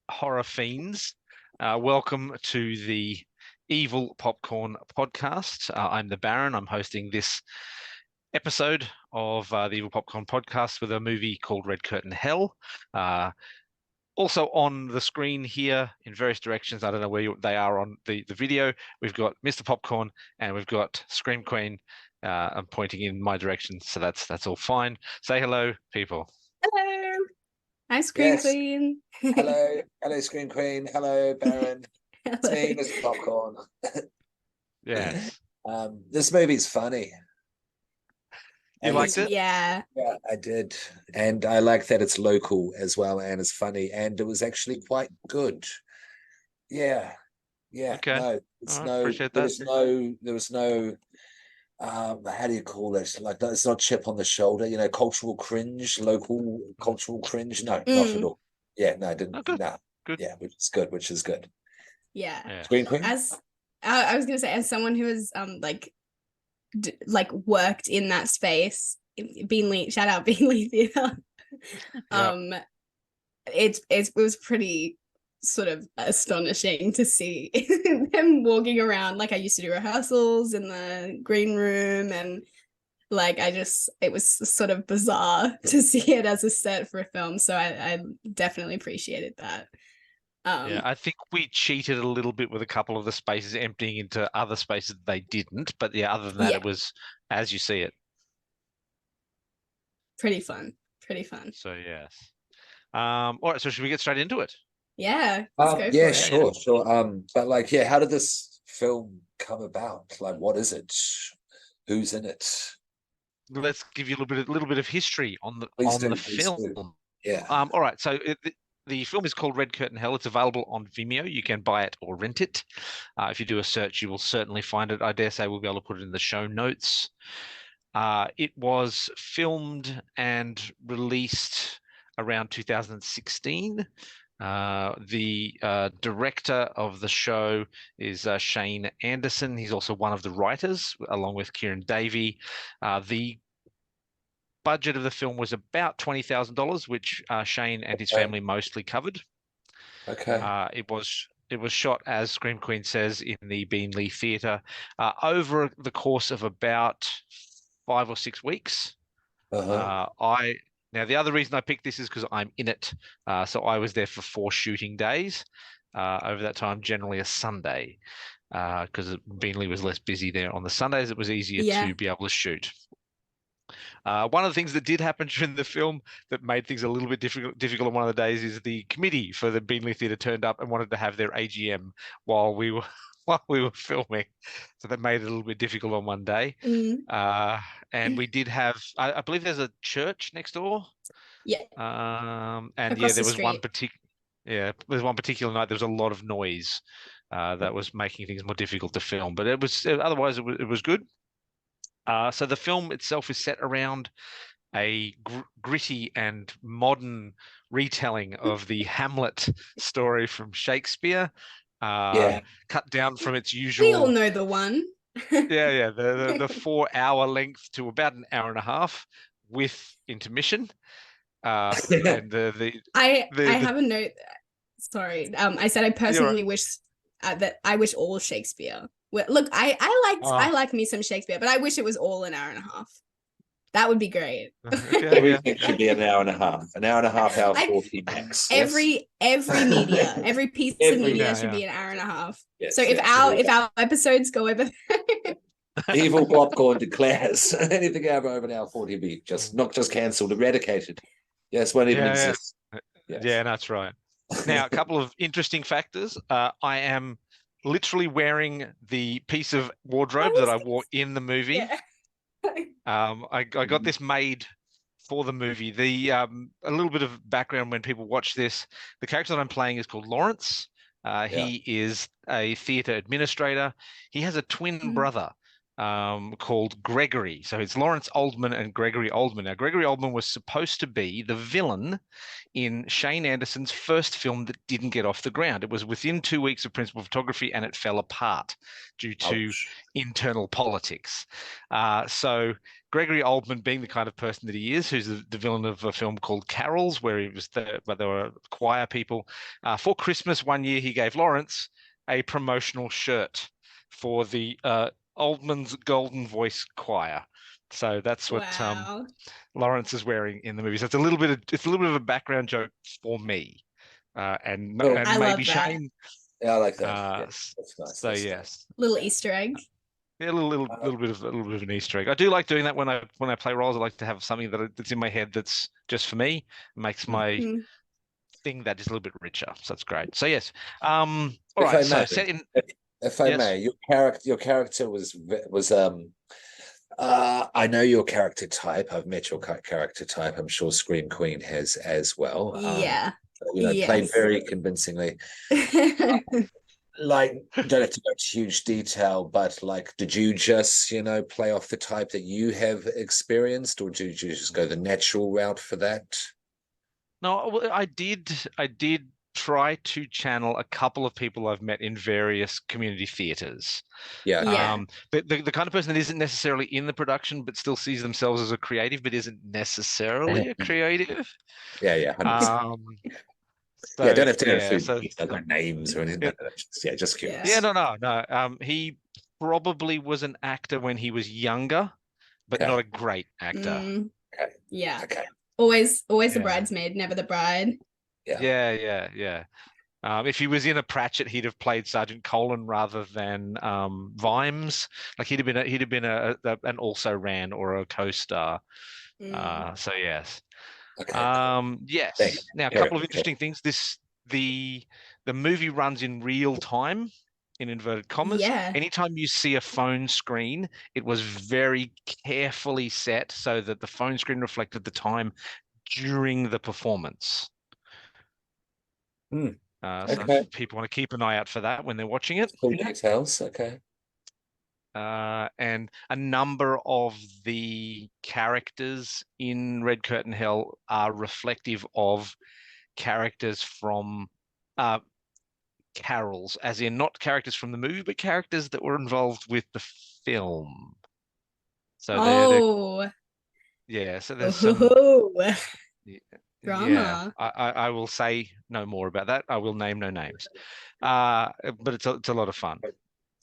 horror fiends. Welcome to the Evil Popcorn podcast. I'm the Baron. I'm hosting this episode of the Evil Popcorn podcast with a movie called Red Curtain Hell. Also on the screen here in various directions, I don't know where they are on the video, we've got Mr. Popcorn and we've got Scream Queen. I'm pointing in my direction, so that's all fine. Say hello, people. Hello. Hi, Scream Yes. Queen. Hello, Screen Queen. Hello, Baron. It's Hello. me, Mr. Popcorn. Yes. This movie's funny. You liked it? Yeah. Yeah, I did, and I like that it's local as well, and it's funny, and it was actually quite good. Yeah, Okay. No, it's All right, no, appreciate there that. was no. How do you call it? Like, it's not chip on the shoulder, cultural cringe, local cultural cringe. No, not at all. Yeah, no, I didn't. Oh, good. No, Good. yeah, which is good. Yeah. Yeah. Screen Queen. As I was gonna say, as someone who has worked in that space, Beanley, shout out Beanley Theatre. It was pretty sort of astonishing to see them walking around. Like, I used to do rehearsals in the green room, and it was sort of bizarre to see it as a set for a film. So I definitely appreciated that. Yeah, I think we cheated a little bit with a couple of the spaces emptying into other spaces they didn't. But yeah, other than that, Yeah. It was as you see it. Pretty fun. So yes. All right, so should we get straight into it? Yeah, let's go Yeah, for it. sure. But how did this film come about? Like, what is it? Who's in it? Let's give you a little bit of history on the Please film. do. Yeah. All right, so the film is called Red Curtain Hell. It's available on Vimeo. You can buy it or rent it. If you do a search, you will certainly find it. I dare say we'll be able to put it in the show notes. It was filmed and released around 2016. The director of the show is Shane Anderson. He's also one of the writers, along with Kieran Davey. The budget of the film was about $20,000, which Shane and his family mostly covered. Okay. It was shot, as Scream Queen says, in the Beanley Theatre over the course of about 5 or 6 weeks. Now, the other reason I picked this is because I'm in it. So I was there for 4 shooting days over that time, generally a Sunday, because Beanley was less busy there on the Sundays. It was easier to be able to shoot. One of the things that did happen during the film that made things a little bit difficult on one of the days is the committee for the Beanley Theatre turned up and wanted to have their AGM while we were filming, so that made it a little bit difficult on one day. And we did have, I believe, there's a church next door. Yeah. And Across there the was one street. there's one particular night there was a lot of noise that was making things more difficult to film, but otherwise it was good. So the film itself is set around a gritty and modern retelling of the Hamlet story from Shakespeare, cut down from its usual. We all know the one. The 4-hour length to about an hour and a half with intermission. And I have a note. Sorry, I said I personally wish that I wish all Shakespeare. Look, I like me some Shakespeare, but I wish it was all an hour and a half. That would be great. Everything should be an hour and a half. An hour and a half, hour 40 max. Every media, every piece of media should be an hour and a half. Yes, so if our episodes go over Evil Popcorn declares anything over an hour 40 be not just cancelled, eradicated. Yes, won't even exist. Yes. Yeah, that's right. Now, a couple of interesting factors. I am literally wearing the piece of wardrobe that I wore in the movie. Yeah. I got this made for the movie. A little bit of background when people watch this. The character that I'm playing is called Lawrence. He is a theatre administrator. He has a twin brother called Gregory. So it's Lawrence Oldman and Gregory Oldman. Now, Gregory Oldman was supposed to be the villain in Shane Anderson's first film that didn't get off the ground. It was within 2 weeks of principal photography and it fell apart due to internal politics. So Gregory Oldman, being the kind of person that he is, who's the villain of a film called Carols, where he was there were choir people. For Christmas one year, he gave Lawrence a promotional shirt for the Oldman's Golden Voice Choir. So that's what Lawrence is wearing in the movie. So it's a little bit of a background joke for me, and I maybe love that. Shane. Yeah, I like that. That's nice. So yes, little Easter egg. Yeah, a little bit of an Easter egg. I do like doing that when I play roles. I like to have something that's in my head that's just for me. It makes my thing that is a little bit richer. So that's great. So yes. All right. So set in. If I may, your character was I know your character type. I've met your character type. I'm sure Scream Queen has as well. Yeah. Played very convincingly. Like, don't have to go into huge detail, but like, did you just, play off the type that you have experienced, or did you just go the natural route for that? No, I did try to channel a couple of people I've met in various community theatres. Yeah. The kind of person that isn't necessarily in the production but still sees themselves as a creative but isn't necessarily a creative. Yeah. So, don't have to go through their names or anything. Just curious. Yeah, no. He probably was an actor when he was younger, but not a great actor. Yeah. Okay. Always the bridesmaid, never the bride. Yeah. If he was in a Pratchett, he'd have played Sergeant Colin rather than Vimes. Like he'd have been an also ran or a co-star. So yes. Okay. Yes. Now, a couple of interesting things. The movie runs in real time, in inverted commas. Yeah. Anytime you see a phone screen, it was very carefully set so that the phone screen reflected the time during the performance. So if people want to keep an eye out for that when they're watching it. Cool details. Okay. And a number of the characters in Red Curtain Hell are reflective of characters from carols, as in not characters from the movie, but characters that were involved with the film. So so there's some drama. Yeah, I will say no more about that. I will name no names, but it's a lot of fun.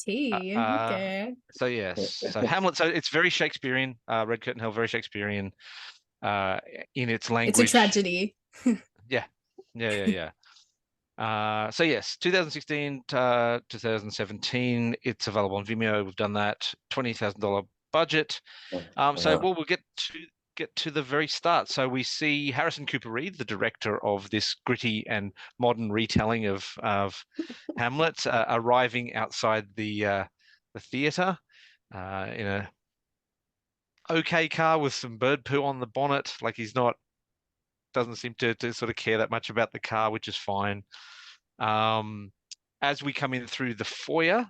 Okay. So yes, so Hamlet. So it's very Shakespearean. Red Curtain Hell, very Shakespearean in its language. It's a tragedy. Yeah. So yes, 2016 to 2017. It's available on Vimeo. We've done that. $20,000 budget. So we'll get to the very start. So we see Harrison Cooper Reed, the director of this gritty and modern retelling of Hamlet, arriving outside the theater in a okay car with some bird poo on the bonnet. Like doesn't seem to sort of care that much about the car, which is fine. As we come in through the foyer,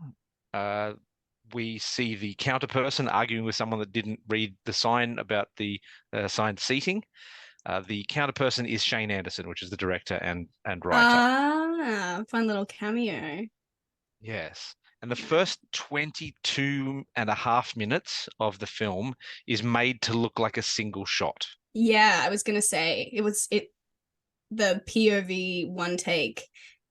we see the counter person arguing with someone that didn't read the sign about the assigned seating. The counter person is Shane Anderson, which is the director and writer. Fun little cameo. Yes. And the first 22 and a half minutes of the film is made to look like a single shot. Yeah, I was going to say the POV one take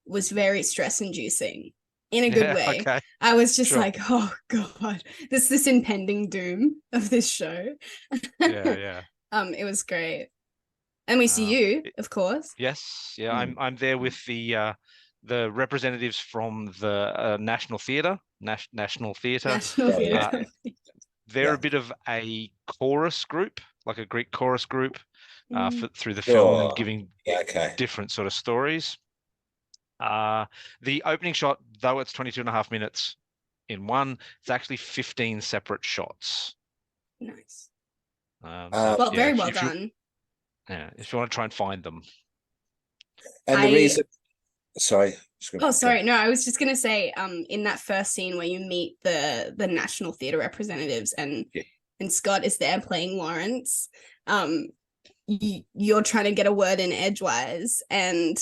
was very stress inducing in a good way. Okay. I was just like, oh God, this impending doom of this show. Yeah. It was great. And we see you, of course. Yes. Yeah. I'm there with the representatives from the National Theatre. National Theatre. They're a bit of a chorus group, like a Greek chorus group, through the film and giving different sort of stories. The opening shot, though it's 22 and a half minutes in one, it's actually 15 separate shots. Nice. Very well done. If you want to try and find them. And the reason, sorry, Oh, sorry. No, I was just gonna say, in that first scene where you meet the National Theatre representatives and Scott is there playing Lawrence, you're trying to get a word in edgewise, and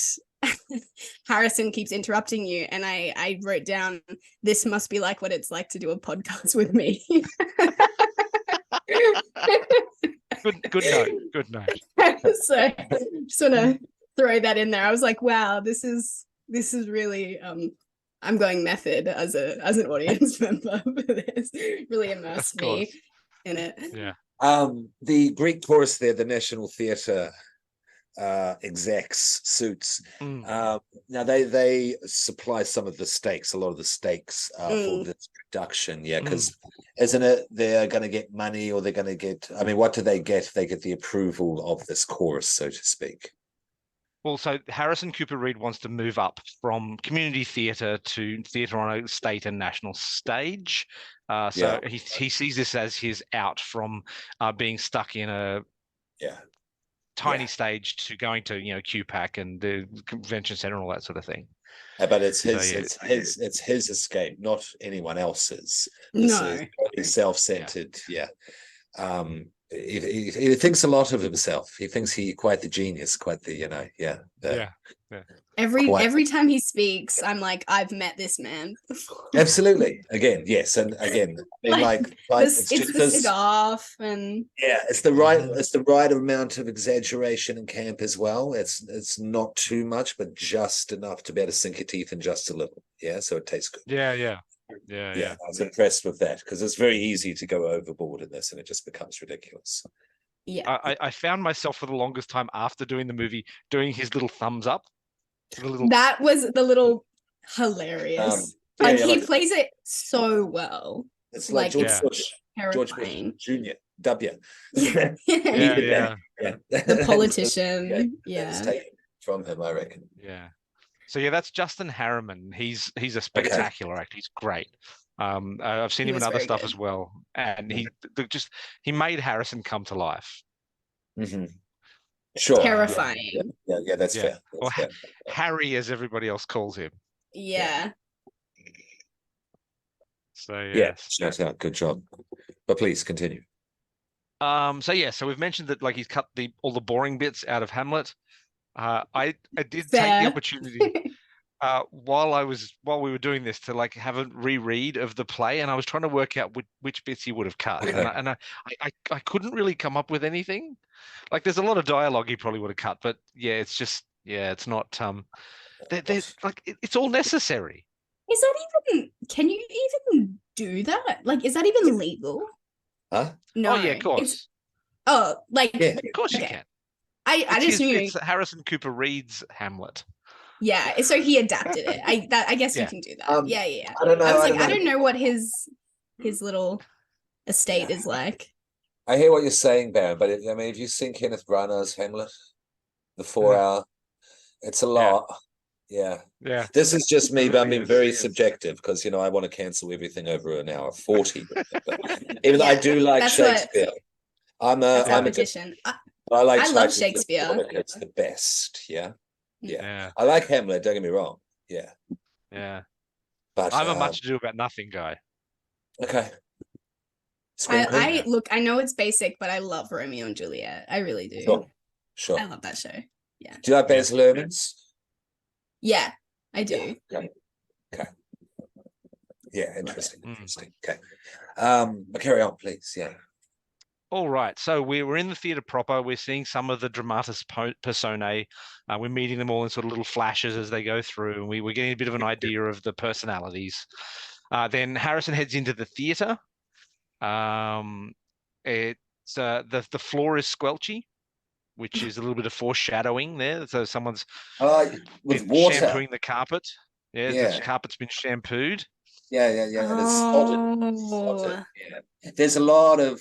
Harrison keeps interrupting you, and I wrote down, this must be like what it's like to do a podcast with me. Good note. So just want to throw that in there. I was like, wow, this is really I'm going method as an audience member for this. Really immersed me in it. Yeah. The Greek chorus there, the National Theatre execs suits. Now they supply some of the stakes, a lot of the stakes for this production, because isn't it they're going to get money, or they're going to get, I mean, what do they get? They get the approval of this chorus, so to speak. Well, so Harrison Cooper Reid wants to move up from community theatre to theatre on a state and national stage. He sees this as his out from being stuck in a tiny stage to going to QPAC and the convention center and all that sort of thing. But it's his escape, not anyone else's. This is self-centered. He thinks a lot of himself. He thinks he quite the genius, quite the Every time he speaks, I'm like, I've met this man before. Absolutely. Again, yes, and again, it's the scarf, and it's the right amount of exaggeration and camp as well. It's not too much, but just enough to be able to sink your teeth in just a little. Yeah, so it tastes good. Yeah. I was impressed with that, because it's very easy to go overboard in this, and it just becomes ridiculous. Yeah, I found myself for the longest time after doing the movie doing his little thumbs up. That was the little hilarious. He plays it so well. It's like George Bush Jr. W. Yeah. The politician. It's taken from him, I reckon. Yeah. So that's Justin Harriman. He's a spectacular actor. He's great. I've seen him in other stuff as well, and he made Harrison come to life. Mm-hmm. Sure. Terrifying. Yeah, that's fair. Or Harry, as everybody else calls him. Yeah. So shout out, good job. But please continue. So we've mentioned that he's cut all the boring bits out of Hamlet. I did take the opportunity while we were doing this to have a reread of the play, and I was trying to work out which bits he would have cut, and I couldn't really come up with anything. There's a lot of dialogue he probably would have cut, but it's just it's not there's it's all necessary. Is that even? Can you even do that? Is that even legal? Huh? No. Oh yeah, of course. Of course you can. I just knew it's Harrison Cooper Reid's Hamlet. Yeah, so he adapted it. I guess you can do that. I don't know. I don't know what his little estate is like. I hear what you're saying, Baron, but if you've seen Kenneth Branagh's Hamlet, the 4-hour, it's a lot. Yeah. This is just me, but I mean very subjective, because I want to cancel everything over an hour 40. Even though I do like Shakespeare. I'm a magician. I love Shakespeare. It's the best. Yeah. I like Hamlet, don't get me wrong. Yeah. But I'm a much ado about nothing guy. Okay. I know it's basic, but I love Romeo and Juliet. I really do. Sure. I love that show. Yeah. Do you like Baz Luhrmann's? Yeah, I do. Okay. Yeah, interesting. Okay. Carry on, please. Yeah. All right. So we're in the theatre proper. We're seeing some of the dramatis personae. We're meeting them all in sort of little flashes as they go through, and we're getting a bit of an idea of the personalities. Then Harrison heads into the theatre. It's the floor is squelchy, which is a little bit of foreshadowing there. So someone's with water shampooing the carpet. The carpet's been shampooed. Yeah. There's a lot of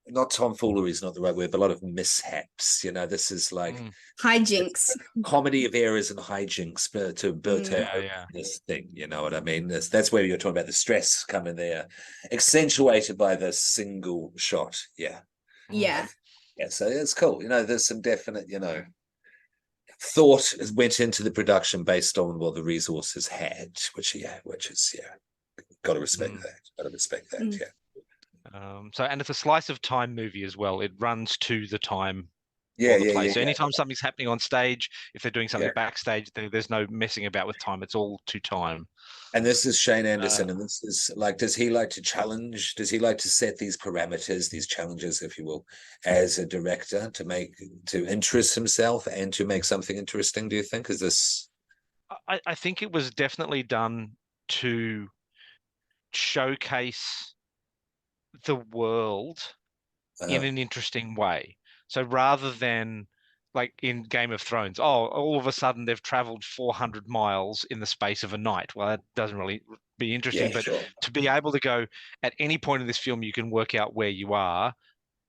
not tomfoolery is not the right word, but a lot of mishaps. This is hijinks, comedy of errors and hijinks to this thing. You know what I mean? That's where you're talking about the stress coming there, accentuated by the single shot. Yeah. Yeah. So it's cool. There's some definite, thought went into the production based on what the resources had, which is got to respect that. Got to respect that. Yeah. And it's a slice of time movie as well. It runs to the time Yeah, of the play. yeah. So anytime something's happening on stage, if they're doing something backstage, there's no messing about with time. It's all to time. And this is Shane Anderson, and this is like, does he like to challenge? Does he like to set these parameters, these challenges, if you will, as a director to interest himself and to make something interesting? Do you think? Is this? I think it was definitely done to showcase the world in an interesting way. So rather than like in Game of Thrones, all of a sudden they've traveled 400 miles in the space of a night. Well, that doesn't really be interesting, but to be able to go at any point in this film, you can work out where you are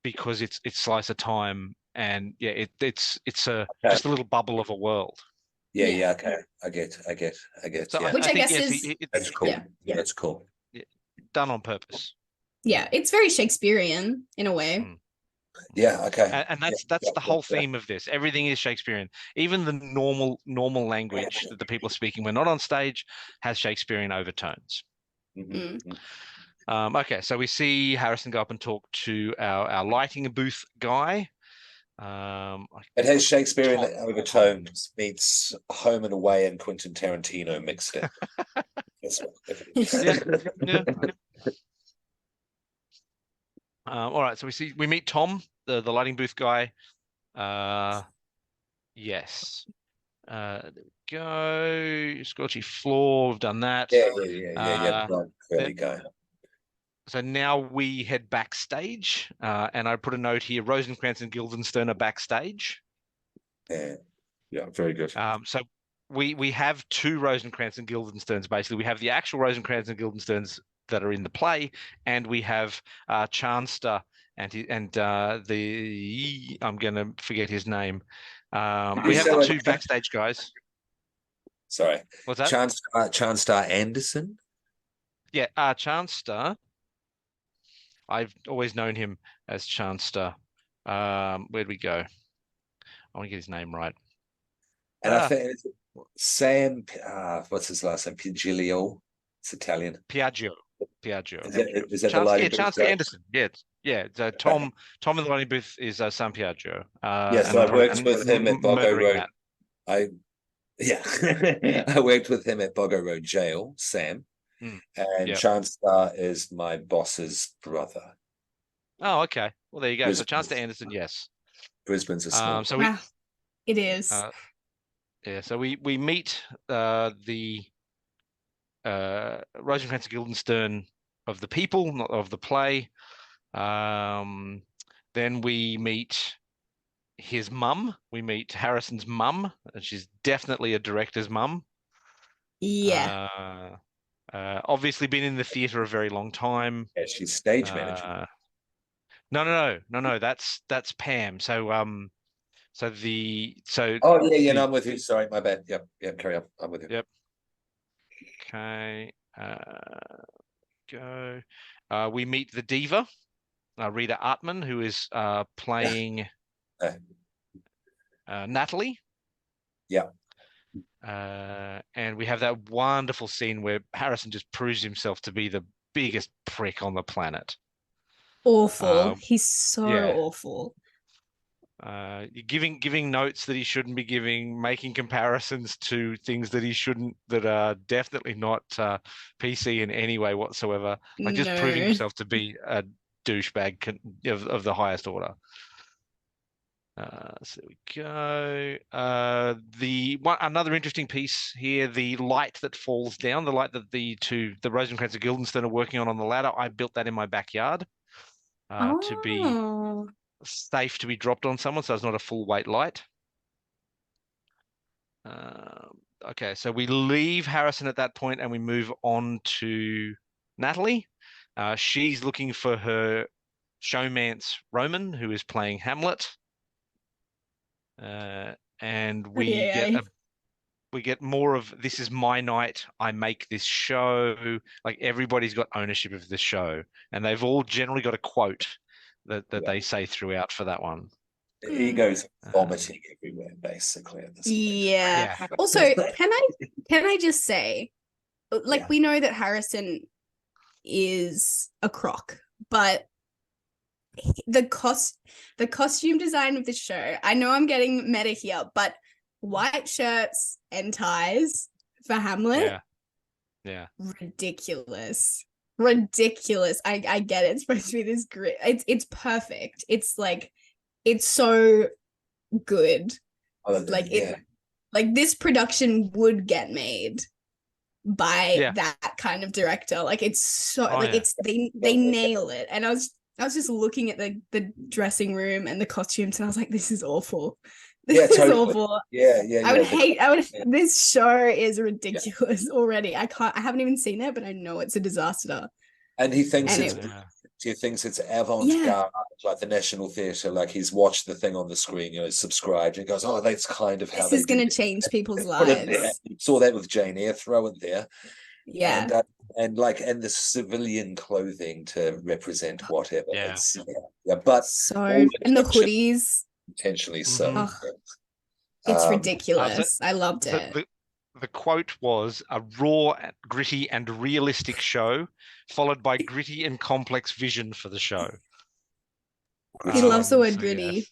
because it's slice of time, and it's just a little bubble of a world. Yeah. Okay, I get. So Yeah. Which I guess that's cool. Yeah, that's cool. Done on purpose. Yeah, it's very Shakespearean in a way. Yeah, okay. And that's the whole theme of this. Everything is Shakespearean. Even the normal language that the people are speaking when not on stage has Shakespearean overtones. Okay, so we see Harrison go up and talk to our lighting booth guy. It has Shakespearean overtones meets Home and Away and Quentin Tarantino mixed in. Yeah. All right, so we meet Tom, the lighting booth guy. Yes. There we go. Scorchy floor. We've done that. Yeah. Curly guy. So now we head backstage, and I put a note here: Rosencrantz and Guildenstern are backstage. Yeah, very good. So we have two Rosencrantz and Guildensterns. Basically, we have the actual Rosencrantz and Guildensterns that are in the play, and we have Chanster and the I'm going to forget his name. We have the two backstage guys. Sorry, what's that? Chanstar Anderson. Yeah, Chanster. I've always known him as Chanster. Where'd we go? I want to get his name right. And I think it's Sam. What's his last name? Pigiglio. It's Italian. Piaggio. Is that the lighting booth? Chancellor Anderson. Yeah. So Tom in the lighting booth is San Piaggio. So I worked with him at Boggo Road. I worked with him at Boggo Road Jail, Sam. And Chancellor is my boss's brother. Oh, okay. Well, there you go. So Chancellor Anderson, yes. Brisbane's a small. It is. So we meet the Rosencrantz and Guildenstern of the people, not of the play. Then we meet his mum. We meet Harrison's mum, and she's definitely a director's mum. Yeah. Obviously been in the theatre a very long time. Yeah, she's stage manager. No. That's Pam. So I'm with you. Sorry, my bad. Yep, carry on. I'm with you. Yep. Okay. Go. We meet the diva, Rita Artman, who is playing Natalie. Yeah. And we have that wonderful scene where Harrison just proves himself to be the biggest prick on the planet. Awful. He's so awful. Giving notes that he shouldn't be giving, making comparisons to things that he shouldn't, that are definitely not PC in any way whatsoever. Like just proving himself to be a douchebag of the highest order. So there we go. Another interesting piece here: the light that falls down, the light that the Rosencrantz and Guildenstern are working on the ladder. I built that in my backyard to be safe to be dropped on someone, so it's not a full weight light. Okay, so we leave Harrison at that point and we move on to Natalie. She's looking for her showmance Roman, who is playing Hamlet. And we get more of, this is my night, I make this show. Like everybody's got ownership of the show, and they've all generally got a quote that they say throughout for that one. He goes vomiting everywhere, basically, at this point. Yeah. Also, can I just say, like, we know that Harrison is a crock, but the costume design of the show, I know I'm getting meta here, but white shirts and ties for Hamlet, ridiculous. I get it. It's supposed to be this grit. It's perfect. It's like, it's so good. Like like this production would get made by that kind of director. Like, it's so it's they nail it. And I was just looking at the dressing room and the costumes, and I was like, this is awful. This is awful. I would this show is ridiculous already. I haven't even seen it, but I know it's a disaster. And he thinks it's avant-garde, like the National Theatre. Like, he's watched the thing on the screen, subscribed, and goes, "Oh, that's kind of how this is going to change people's lives." Saw that with Jane Eyre, throw it there. Yeah. And the civilian clothing to represent whatever. But so, and the hoodies, potentially so. It's ridiculous. I loved it. The quote was, "A raw, gritty, and realistic show, followed by gritty and complex vision for the show." He loves the word gritty.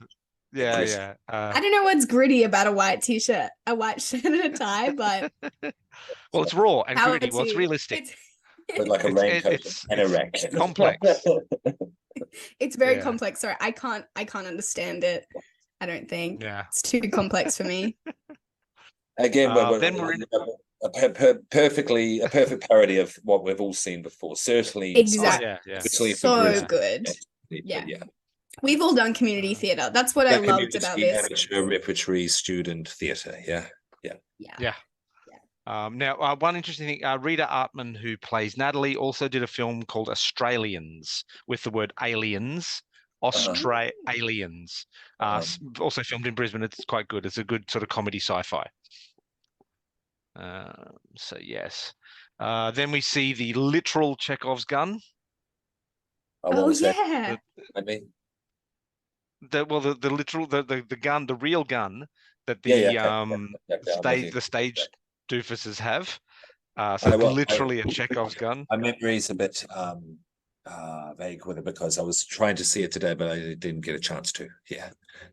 Yeah. I don't know what's gritty about a white t-shirt, a white shirt and a tie, but well, it's raw and gritty. Well, it's realistic. But like a raincoat and a rack. It's complex. It's very complex. Sorry, I can't understand it. I don't think. It's too complex for me. Again, then we're in a perfect parody of what we've all seen before. Certainly, exactly. So good. Yeah. We've all done community theatre. That's what I loved about this. Amateur repertory student theatre. Yeah. Now, one interesting thing, Rita Artman, who plays Natalie, also did a film called Australians with the word aliens. Australians. Also filmed in Brisbane. It's quite good. It's a good sort of comedy sci-fi. So yes. Then we see the literal Chekhov's gun. Yeah. I mean, the literal the gun, the real gun that the stage doofuses have. So literally a Chekhov's gun. My memory is a bit vague with it because I was trying to see it today, but I didn't get a chance to.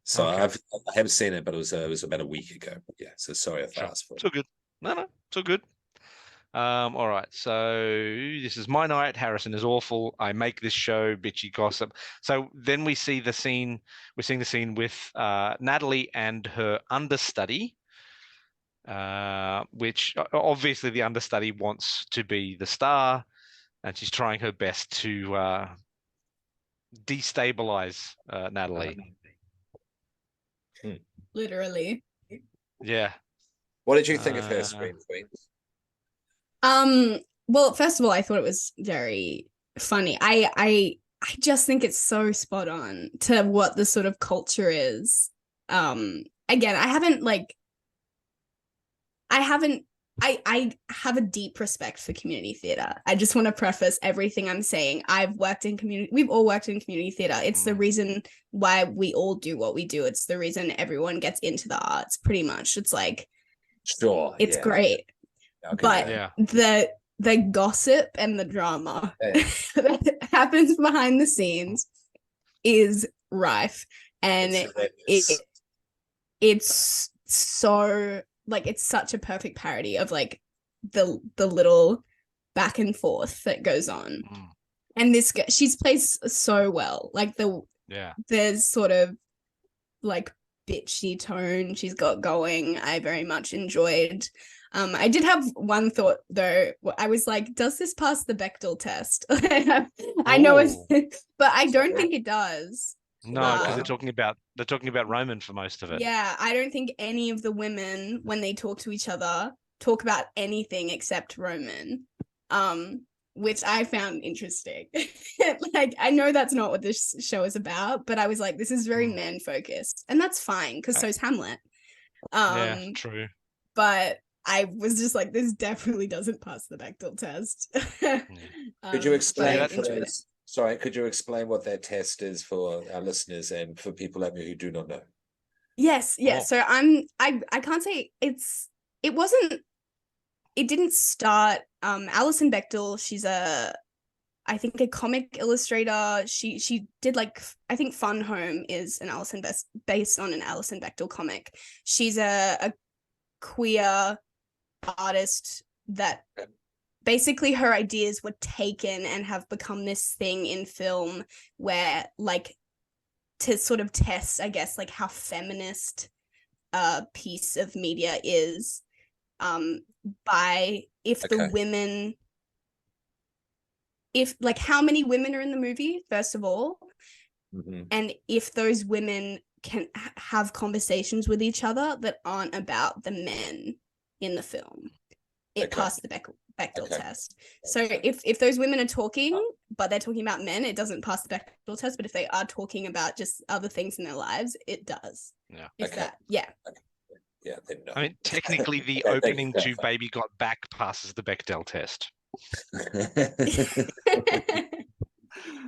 So I haven't seen it, but it was about a week ago. So sorry if I asked for it. It's all good. No, it's all good. All right, so this is my night. Harrison is awful. I make this show, bitchy gossip. So then we see the scene. We're seeing the scene with Natalie and her understudy, which obviously the understudy wants to be the star, and she's trying her best to destabilize Natalie. Literally. Yeah. What did you think of her scream queen? Well, first of all, I thought it was very funny. I just think it's so spot on to what the sort of culture is. Again, I have a deep respect for community theatre. I just want to preface everything I'm saying. We've all worked in community theatre. It's the reason why we all do what we do. It's the reason everyone gets into the arts, pretty much. It's like, it's great. But the gossip and the drama that happens behind the scenes is rife, and it's so, like, it's such a perfect parody of like the little back and forth that goes on. And this girl, she's plays so well. Like there's sort of like bitchy tone she's got going. I very much enjoyed. I did have one thought though. I was like, does this pass the Bechdel test? I know it's, but I don't think it does. No, because they're talking about Roman for most of it. Yeah, I don't think any of the women, when they talk to each other, talk about anything except Roman. Which I found interesting. Like, I know that's not what this show is about, but I was like, this is very man focused, and that's fine because so's Hamlet. Yeah, true. But I was just like, this definitely doesn't pass the Bechdel test. Could you explain Sorry, could you explain what that test is for our listeners and for people like me who do not know? Yes, yes. So I can't say it didn't start. Alison Bechdel, she's I think a comic illustrator. She did like, I think Fun Home is an based on an Alison Bechdel comic. She's a queer artist that basically her ideas were taken and have become this thing in film where, like, to sort of test, I guess, like how feminist a piece of media is, by if the women, if like how many women are in the movie, first of all, and if those women can have conversations with each other that aren't about the men in the film, it passed the Bechdel test. So if those women are talking, but they're talking about men, it doesn't pass the Bechdel test. But if they are talking about just other things in their lives, it does. Yeah. Yeah. I mean, technically, the opening to Baby Got Back passes the Bechdel test.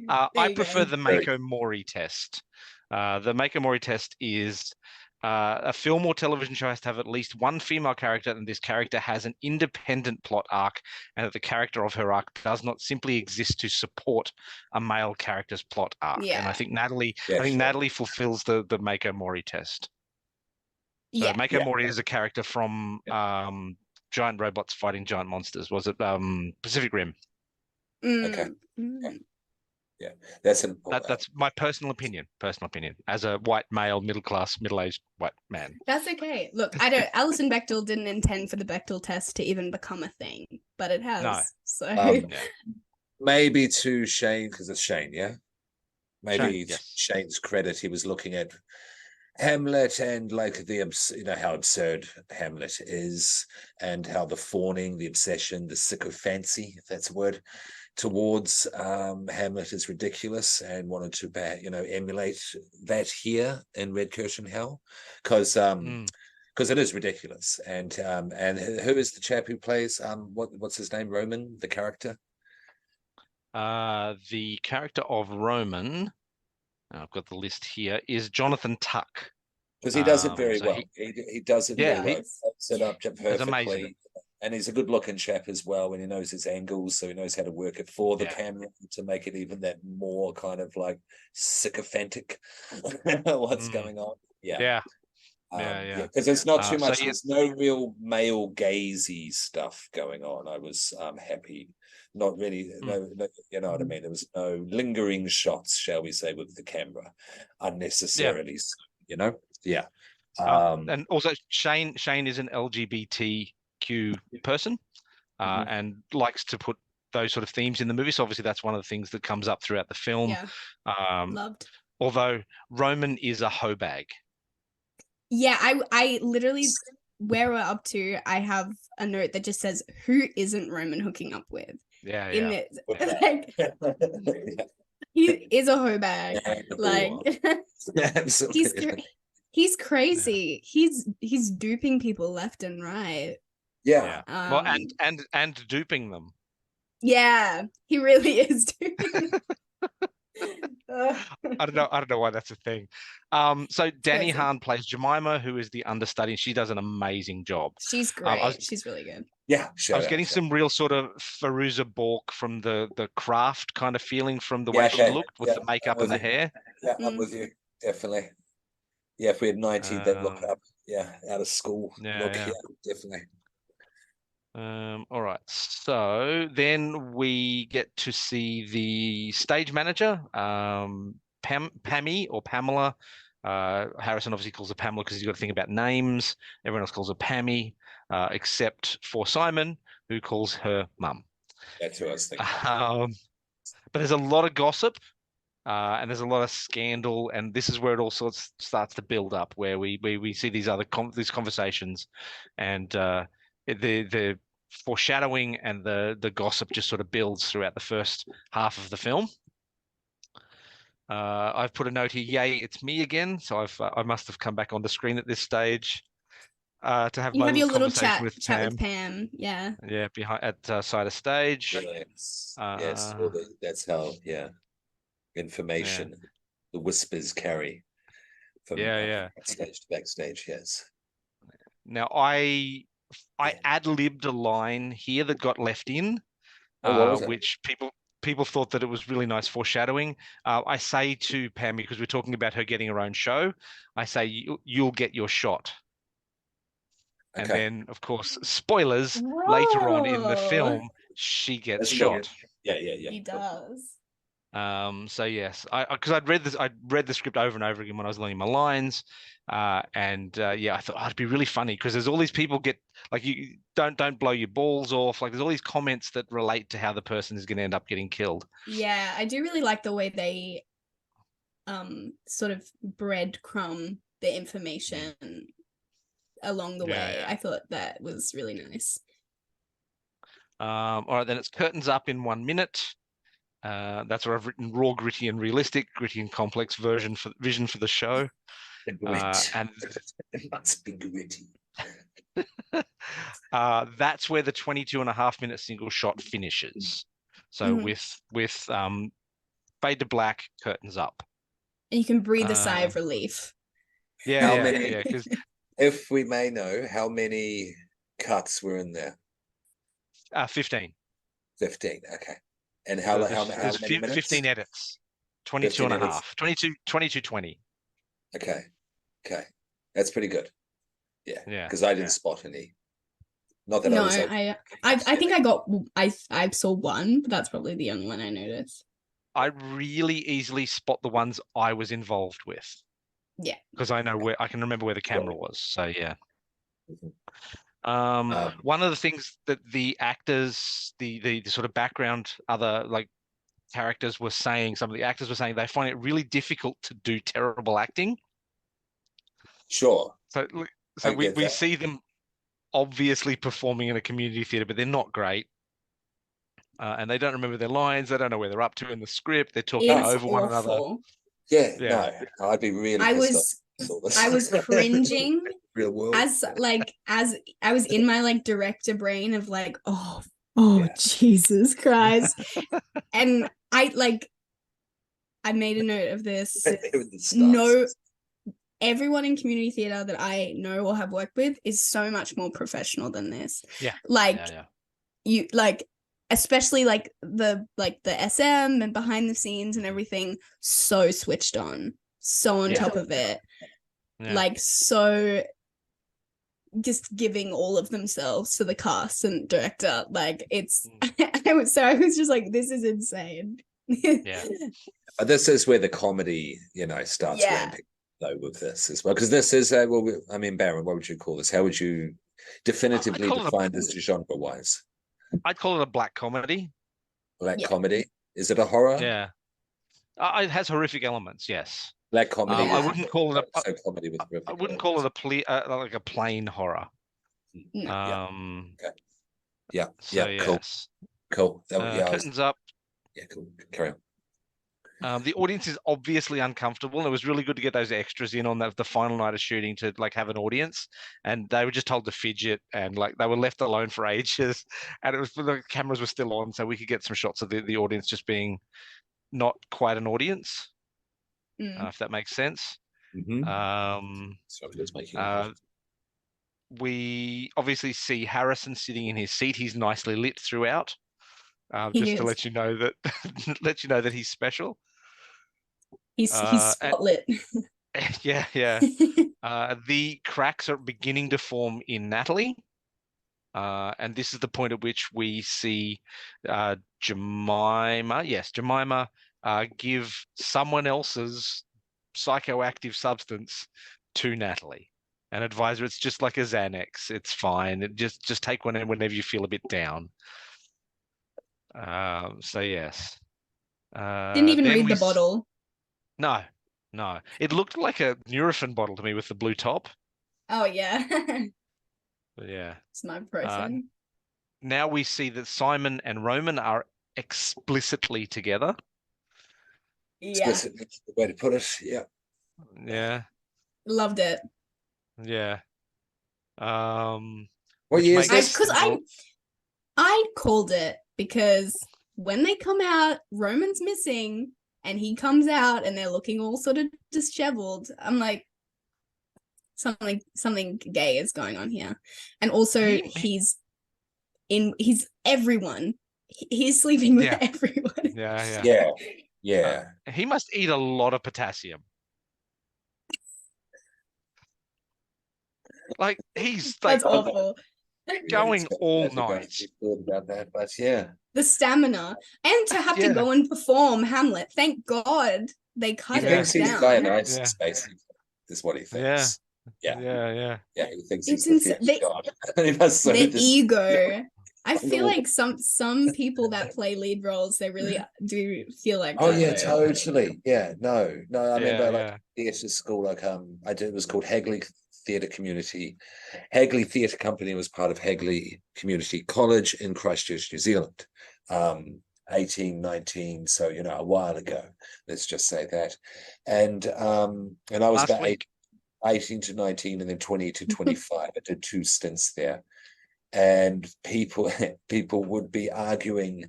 I prefer the Mako Mori test. The Mako Mori test is a film or television show has to have at least one female character, and this character has an independent plot arc, and that the character of her arc does not simply exist to support a male character's plot arc. And I think Natalie fulfills the Mako Mori test. So Mako Mori is a character from giant robots fighting giant monsters. Was it Pacific Rim? Yeah, that's my personal opinion. As a white male, middle-aged white man. That's okay. Look, Alison Bechdel didn't intend for the Bechdel test to even become a thing, but it has. No. So maybe to Shane, because it's Shane, yeah. Maybe Shane, Shane's credit, he was looking at Hamlet and like how absurd Hamlet is, and how the fawning, the obsession, the sycophancy, if that's a word, towards Hamlet is ridiculous, and wanted to emulate that here in Red Curtain Hell, because it is ridiculous. And who is the chap who plays what's his name, Roman, the character? The character of Roman, I've got the list here, is Jonathan Tuck. Because he does it very well. He does it very well. Set up perfectly. Amazing. And he's a good-looking chap as well, when he knows his angles, so he knows how to work it for the camera to make it even that more kind of like sycophantic. What's going on? Because it's not too much. There's no real male gazy stuff going on. I was happy. Not really. No, you know what I mean. There was no lingering shots, shall we say, with the camera, unnecessarily. You know. Yeah. And also Shane is an LGBTQ person, and likes to put those sort of themes in the movie. So obviously that's one of the things that comes up throughout the film. Loved. Although Roman is a hoe bag. Yeah, I literally, where we're up to, I have a note that just says, "Who isn't Roman hooking up with?" Like, he is a hoe bag. Like, he's crazy. He's duping people left and right. Well, and duping them. Yeah, he really is duping them. I don't know why that's a thing. So Danny Hahn plays Jemima, who is the understudy. She does an amazing job. She's great. She's really good. Yeah, I was getting some real sort of Farouza Balk from the Craft kind of feeling from the way she looked with the makeup and the hair. Yeah, I'm with you, definitely. Yeah, if we had 90, they'd look up. Yeah, out of school. Definitely. All right, so then we get to see the stage manager, Pammy or Pamela. Harrison obviously calls her Pamela because he's got to think about names. Everyone else calls her Pammy, except for Simon, who calls her Mum. That's who I was thinking. But there's a lot of gossip, and there's a lot of scandal, and this is where it all starts to build up, where we see these these conversations, and the foreshadowing and the gossip just sort of builds throughout the first half of the film. I've put a note here. Yay, it's me again. So I must have come back on the screen at this stage to have my little conversation with Pam. Yeah. Behind at side of stage. Yes. That's how. Yeah. information the whispers carry from backstage to backstage. Yes. Now I ad-libbed a line here that got left in, what was it? which people thought that it was really nice foreshadowing. I say to Pam, because we're talking about her getting her own show, I say you'll get your shot. And then, of course, spoilers, later on in the film, she gets shot. Yeah. He does. So yes, because I'd read the script over and over again when I was learning my lines, and I thought it'd be really funny because there's all these people get like, you don't blow your balls off. Like, there's all these comments that relate to how the person is going to end up getting killed. Yeah, I do really like the way they sort of breadcrumb the information along the way. Yeah. I thought that was really nice. All right, then it's curtains up in 1 minute. That's what I've written: raw, gritty, and realistic. Gritty and complex vision for the show. And it must be gritty. That's where the 22.5-minute single shot finishes. So with fade to black, curtains up, and you can breathe a sigh of relief. Because if we may know, how many cuts were in there? 15. 15. Okay. And how many minutes? 15 edits. 22 and a half. 22:20. Okay. That's pretty good. Yeah. Because I didn't spot any. Not that no, I was. I think I saw one, but that's probably the only one I noticed. I really easily spot the ones I was involved with. Yeah. Because I can remember where the camera was. So yeah. One of the things that the actors, the sort of background, other like characters were saying, some of the actors were saying they find it really difficult to do terrible acting. Sure. So we see them obviously performing in a community theatre, but they're not great. And they don't remember their lines. They don't know where they're up to in the script. They're talking over one another. Yeah, no, I'd be really pissed off. I was cringing real world. As I was in my like director brain of like, Jesus Christ. And I made a note of this. No, everyone in community theatre that I know or have worked with is so much more professional than this. Yeah. You like, especially like the SM and behind the scenes and everything, so switched on, so on top of it. Like, so just giving all of themselves to the cast and director. Like, it's I was just like, this is insane. This is where the comedy, starts ramping though with this as well, because this is Baron, what would you call this? How would you definitively define this genre wise? I'd call it a black comedy. Black comedy? Is it a horror? Yeah. It has horrific elements, yes. Black comedy. I wouldn't call it a comedy with horrific I wouldn't call it like a plain horror. Cool. Curtains up. Yeah, cool. Carry on. The audience is obviously uncomfortable, and it was really good to get those extras in on the final night of shooting to like have an audience, and they were just told to fidget, and like they were left alone for ages, and it was the cameras were still on, so we could get some shots of the audience just being not quite an audience, if that makes sense. We obviously see Harrison sitting in his seat. He's nicely lit throughout, just to let you know that he's special. He's spotlit. Yeah. The cracks are beginning to form in Natalie. And this is the point at which we see Jemima give someone else's psychoactive substance to Natalie and advise her it's just like a Xanax. It's fine. Just take one whenever you feel a bit down. So yes. Didn't even read the bottle. No. It looked like a Nurofen bottle to me with the blue top. Oh, yeah. But yeah. It's my person. Now we see that Simon and Roman are explicitly together. Yeah. Explicitly, the way to put it. Yeah. Yeah. Loved it. Yeah. What year is this? Because I called it, because when they come out, Roman's missing, and he comes out and they're looking all sort of disheveled. I'm like, something gay is going on here. And also he's everyone. He's sleeping with everyone. Yeah. He must eat a lot of potassium. Like he's like that's awful. Going all night. About that, but yeah, the stamina and to have to go and perform Hamlet. Thank God they cut it down. He's Dionysus, basically, is what he thinks. Yeah. He thinks he's the god. The ego. I feel like some people that play lead roles, they really do feel like that. Oh yeah, totally. Yeah, no. I remember like theatre school, like it was called Hagley Theatre Community. Hagley Theatre Company was part of Hagley Community College in Christchurch, New Zealand. 1819, so a while ago. Let's just say that. And I was about 18 to 19 and then 20 to 25. I did 2 stints there. And people would be arguing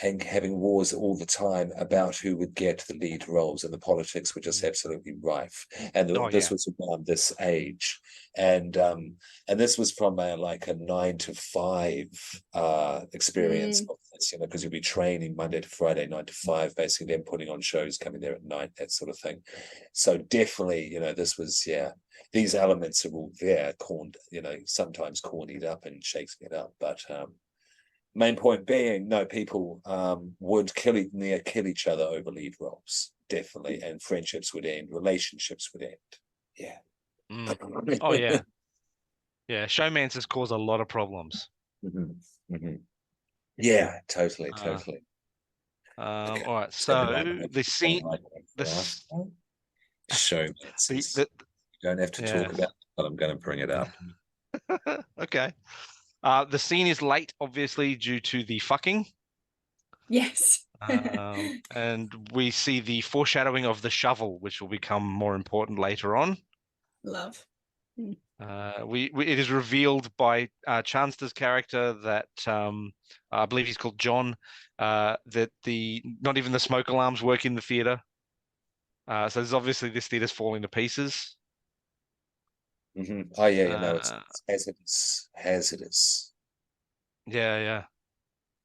and having wars all the time about who would get the lead roles, and the politics were just absolutely rife. And this was around this age, and this was from a 9 to 5 experience of this, because you'd be training Monday to Friday, 9 to 5, basically, then putting on shows, coming there at night, that sort of thing. So definitely, this was these elements are all there, sometimes cornied up and Shakespeare up, but main point being, no, people would kill each other over lead roles, definitely, and friendships would end, relationships would end. Oh yeah, showmancers cause a lot of problems. Yeah, totally. All right, so the scene, showmancers. You don't have to talk about it, but I'm going to bring it up. Okay. The scene is late, obviously, due to the fucking. Yes. And we see the foreshadowing of the shovel, which will become more important later on. Love. It is revealed by Chanster's character that I believe he's called John, that not even the smoke alarms work in the theater. So there's obviously this theater's falling to pieces. Oh yeah, no, it's hazardous. Yeah.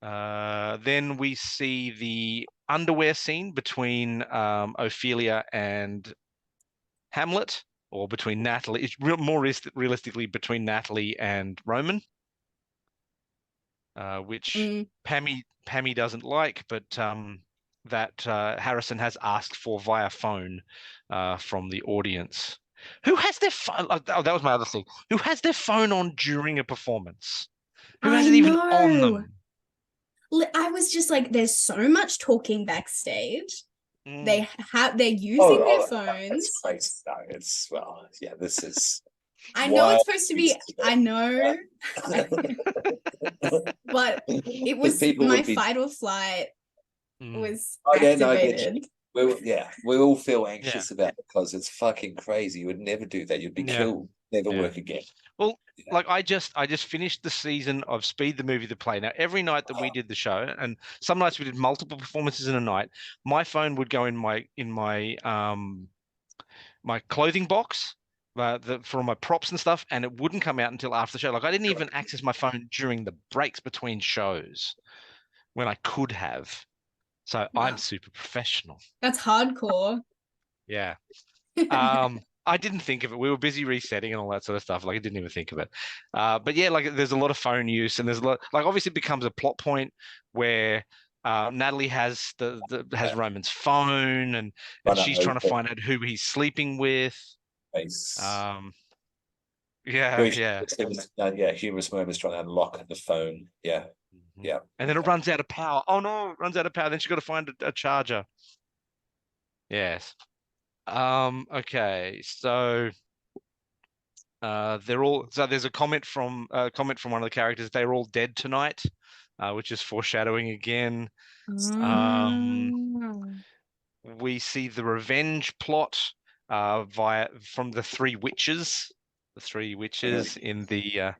Then we see the underwear scene between Ophelia and Hamlet, or between Natalie. It's more realistically between Natalie and Roman, which Pammy doesn't like, but that Harrison has asked for via phone from the audience. Who has their phone? Oh, that was my other thing. Who has their phone on during a performance? Who has it even on them? I was just like, there's so much talking backstage. They're using their phones. This is. I know it's supposed to be. I know, but it was my fight or flight was activated. We all feel anxious about it because it's fucking crazy. You would never do that. You'd be killed. Never work again. Well, like I just finished the season of Speed the Movie the Play. Now, every night that we did the show, and some nights we did multiple performances in a night, my phone would go in my my clothing box for my props and stuff, and it wouldn't come out until after the show. Like I didn't even access my phone during the breaks between shows when I could have. So I'm super professional. That's hardcore. Yeah. I didn't think of it. We were busy resetting and all that sort of stuff. Like I didn't even think of it. But yeah, like there's a lot of phone use, and there's a lot. Like obviously, it becomes a plot point where Natalie has has Roman's phone, and she's trying to find out who he's sleeping with. Humorous moments trying to unlock the phone. Yeah. And then it runs out of power. Oh no, it runs out of power. Then she's got to find a charger. Yes. Okay, so there's a comment from one of the characters. They're all dead tonight, which is foreshadowing again. We see the revenge plot from the three witches. The three witches in the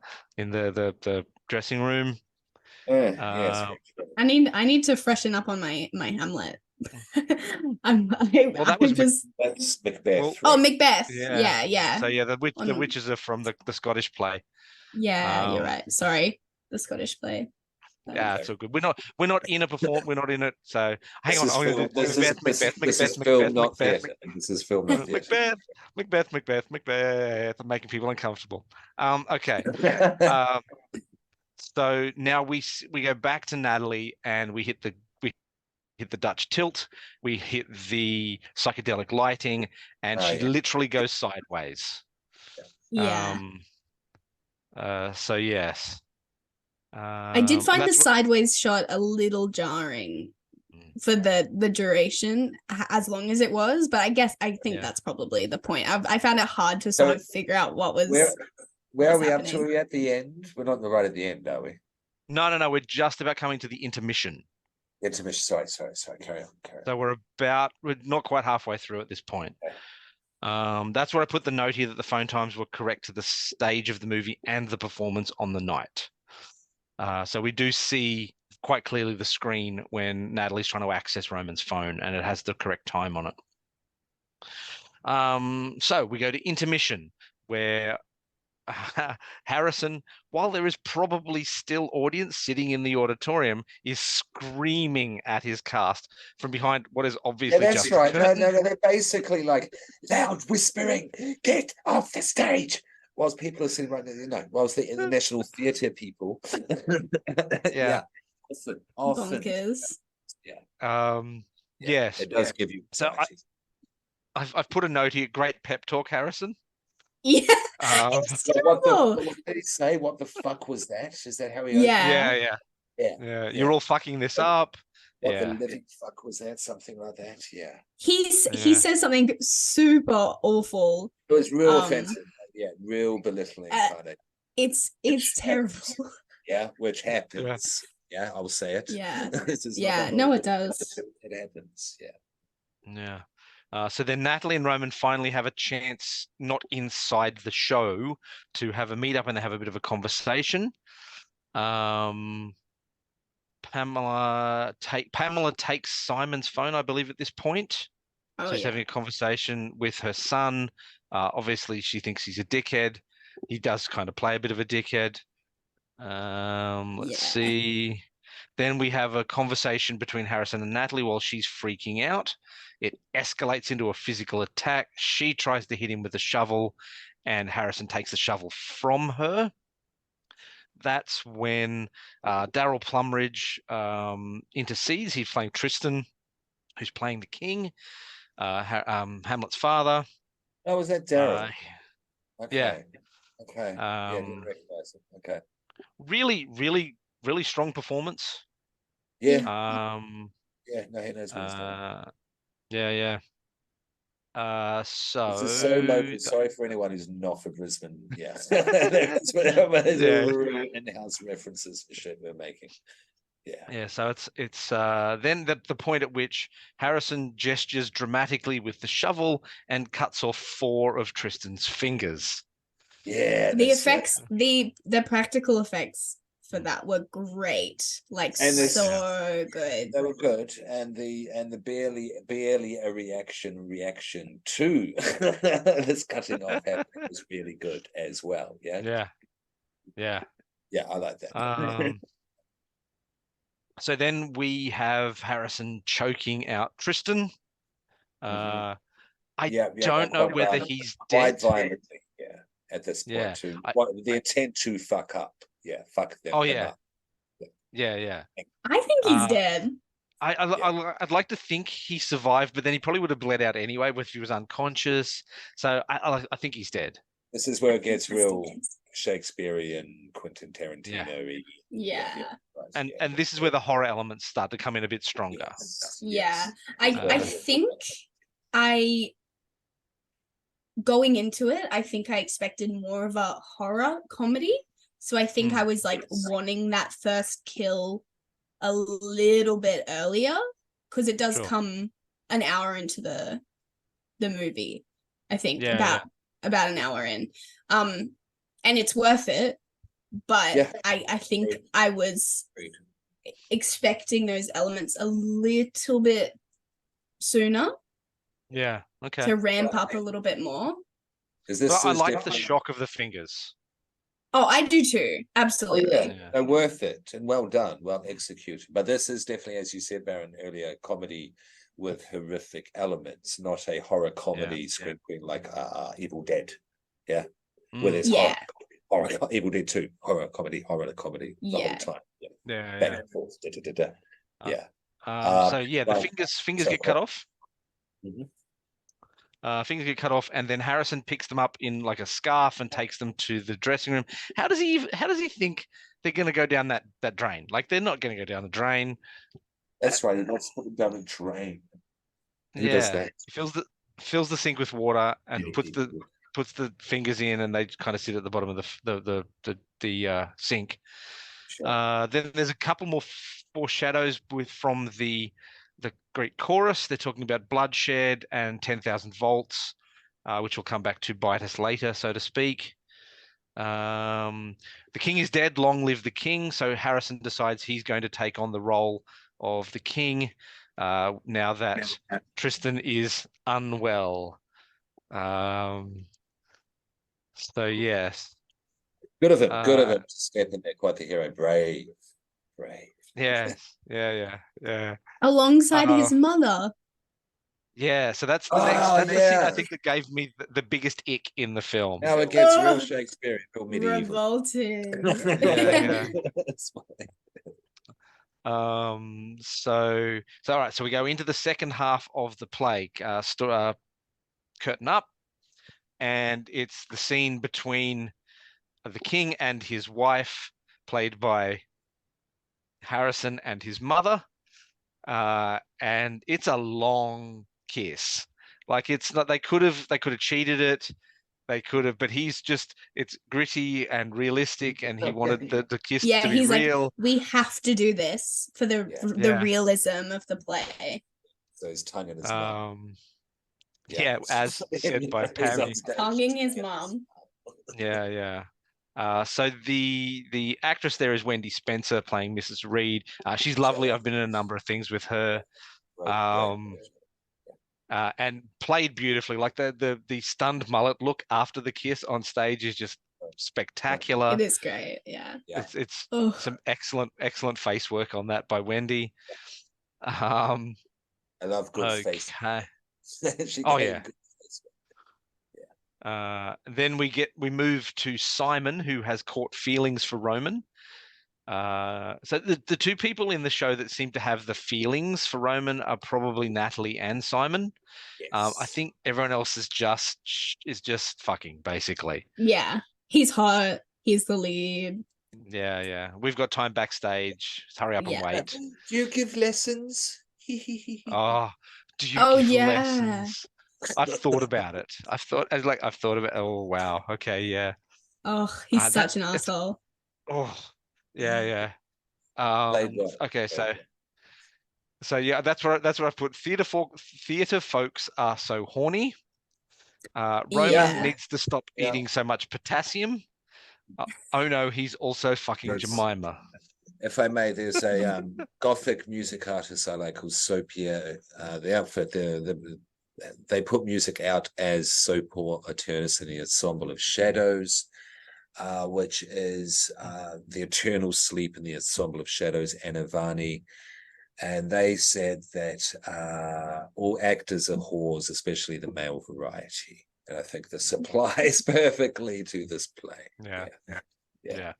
dressing room. I need to freshen up on my Hamlet Well, that was That's Macbeth. Oh, Right? Macbeth. yeah. Yeah. So yeah, the witches are from the Scottish play. Yeah, you're right. Sorry, the Scottish play. Yeah, it's all good. We're not in a perform. We're not in it. So hang on. I'm going to do This is film, not theatre. This is film, not theatre. Macbeth. I'm making people uncomfortable. Okay. So now we go back to Natalie and we hit the Dutch tilt. We hit the psychedelic lighting, and she literally goes sideways. Yeah. So yes. I did find the sideways shot a little jarring for the duration, as long as it was, but I think that's probably the point. I found it hard to sort of figure out what was where are we up to? Are we at the end? We're not right at the end, are we? No, we're just about coming to the intermission. Sorry, carry on. So we're not quite halfway through at this point. That's where I put the note here that the phone times were correct to the stage of the movie and the performance on the night. So we do see quite clearly the screen when Natalie's trying to access Roman's phone, and it has the correct time on it. So we go to intermission, where Harrison, while there is probably still audience sitting in the auditorium, is screaming at his cast from behind what is obviously that's right. No, they're basically like loud whispering, "Get off the stage!" Whilst people are sitting right there, whilst the National Theatre people, often, bonkers. Yes, it does give you. So I've put a note here. Great pep talk, Harrison. Yeah. What did he say? What the fuck was that? Is that how he? Yeah. You're all fucking this up. What the living fuck was that? Something like that. Yeah. He says something super awful. It was real offensive. Yeah, real belittling. It's terrible. Yeah, which happens. Yeah, I'll say it. Yeah. No, it does. It happens. Yeah. Yeah. So then Natalie and Roman finally have a chance, not inside the show, to have a meet up and they have a bit of a conversation. Pamela takes Simon's phone, I believe, at this point. So she's having a conversation with her son. Obviously, she thinks he's a dickhead. He does kind of play a bit of a dickhead. Let's see. Then we have a conversation between Harrison and Natalie while she's freaking out. It escalates into a physical attack. She tries to hit him with a shovel, and Harrison takes the shovel from her. That's when Daryl Plumridge intercedes. He's playing Tristan, who's playing the king, Hamlet's father. Oh, was that Daryl? Okay. Yeah. Okay. Didn't recognize him. Okay. Really, really, really strong performance. Yeah. No, he knows what he's doing. Yeah. So this is so local. Sorry for anyone who's not from Brisbane. Yeah. There's in-house references for shit we're making. Yeah. So it's then the point at which Harrison gestures dramatically with the shovel and cuts off 4 of Tristan's fingers. Yeah. The effects, the practical effects for that were great. So good. They were good, and the barely a reaction to this cutting off happening was really good as well. Yeah. I like that. So then we have Harrison choking out Tristan. I don't know whether he's dead. Quite violently, at this point, the intent to fuck up. Yeah, fuck them. Up. Yeah. I think he's dead. I'd like to think he survived, but then he probably would have bled out anyway if he was unconscious. So I think he's dead. This is where it gets real Shakespearean, Quentin Tarantino-y. And this is where the horror elements start to come in a bit stronger. I think going into it, I think I expected more of a horror comedy. So I think I was wanting that first kill a little bit earlier, because it does come an hour into the movie. I think about an hour in. And it's worth it, but I think I was expecting those elements a little bit sooner. Yeah. Okay. To ramp up a little bit more. Because this I is like the shock of the fingers. Oh, I do too. Absolutely. They're worth it and well done, well executed. But this is definitely, as you said, Baron, earlier, comedy with horrific elements, not a horror comedy scream queen like Evil Dead. Yeah. Where there's horror, Evil Dead 2, horror comedy the whole time. Back and forth. Yeah. The fingers get cut off. Mm-hmm. Fingers get cut off, and then Harrison picks them up in like a scarf and takes them to the dressing room. How does he think they're going to go down that drain? Like, they're not going to go down the drain. That's right. Let's put them down the drain. Who does that? He fills the sink with water and puts the fingers in, and they kind of sit at the bottom of the sink. Sure. Then there's a couple more foreshadows from the Greek chorus. They're talking about bloodshed and 10,000 volts, which will come back to bite us later, so to speak. The king is dead, long live the king. So Harrison decides he's going to take on the role of the king now that Tristan is unwell. So yes. Good of him to step in there, quite the hero. Brave. Yes. Yeah. Alongside his mother. Yeah, so that's the scene I think that gave me the biggest ick in the film. Now it gets real Shakespearean, real medieval. Revolting. Yeah. So all right, so we go into the second half of the play. Curtain up, and it's the scene between the king and his wife, played by Harrison, and his mother, and it's a long kiss. Like, it's not, they could have cheated it, but it's gritty and realistic, and he wanted the kiss to be real. Like, we have to do this for the realism of the play. So he's tongue in his mouth. As said by Pammy, tonguing his mom. So the actress there is Wendy Spencer, playing Mrs. Reed. She's lovely. I've been in a number of things with her, and played beautifully. Like, the stunned mullet look after the kiss on stage is just spectacular. It is great. Yeah. It's some excellent face work on that by Wendy. I love good face. Then we move to Simon, who has caught feelings for Roman. So the two people in the show that seem to have the feelings for Roman are probably Natalie and Simon. Yes. I think everyone else is just fucking, basically. Yeah, he's hot. He's the lead. Yeah. We've got time backstage. Hurry up and wait. Do you give lessons? Do you give lessons? I've thought about it. I've thought about. Oh wow. Okay. Yeah. Oh, he's such an asshole. Oh, yeah. Okay. So yeah, that's what I've put. Theater folks are so horny. Roman needs to stop eating so much potassium. Oh no, he's also fucking Jemima. If I may, there's a Gothic music artist I like called Sopier. The outfit, they put music out as Sopor Eternus and the Ensemble of Shadows, which is the Eternal Sleep in the Ensemble of Shadows, Anavani. And they said that all actors are whores, especially the male variety. And I think this applies perfectly to this play. Yeah.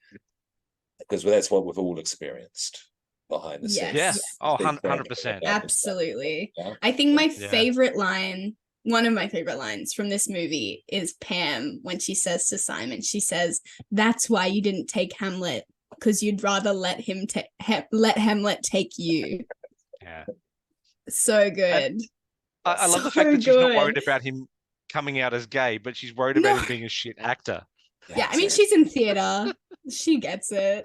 Because that's what we've all experienced behind the scenes. Yeah. Oh, 100%. Absolutely. Yeah. I think my favorite line, one of my favorite lines from this movie, is Pam when she says to Simon, she says, "That's why you didn't take Hamlet, because you'd rather let Hamlet take you." Yeah. So good. I love the fact that she's not worried about him coming out as gay, but she's worried about him being a shit actor. Yeah, I mean, she's in theater. She gets it.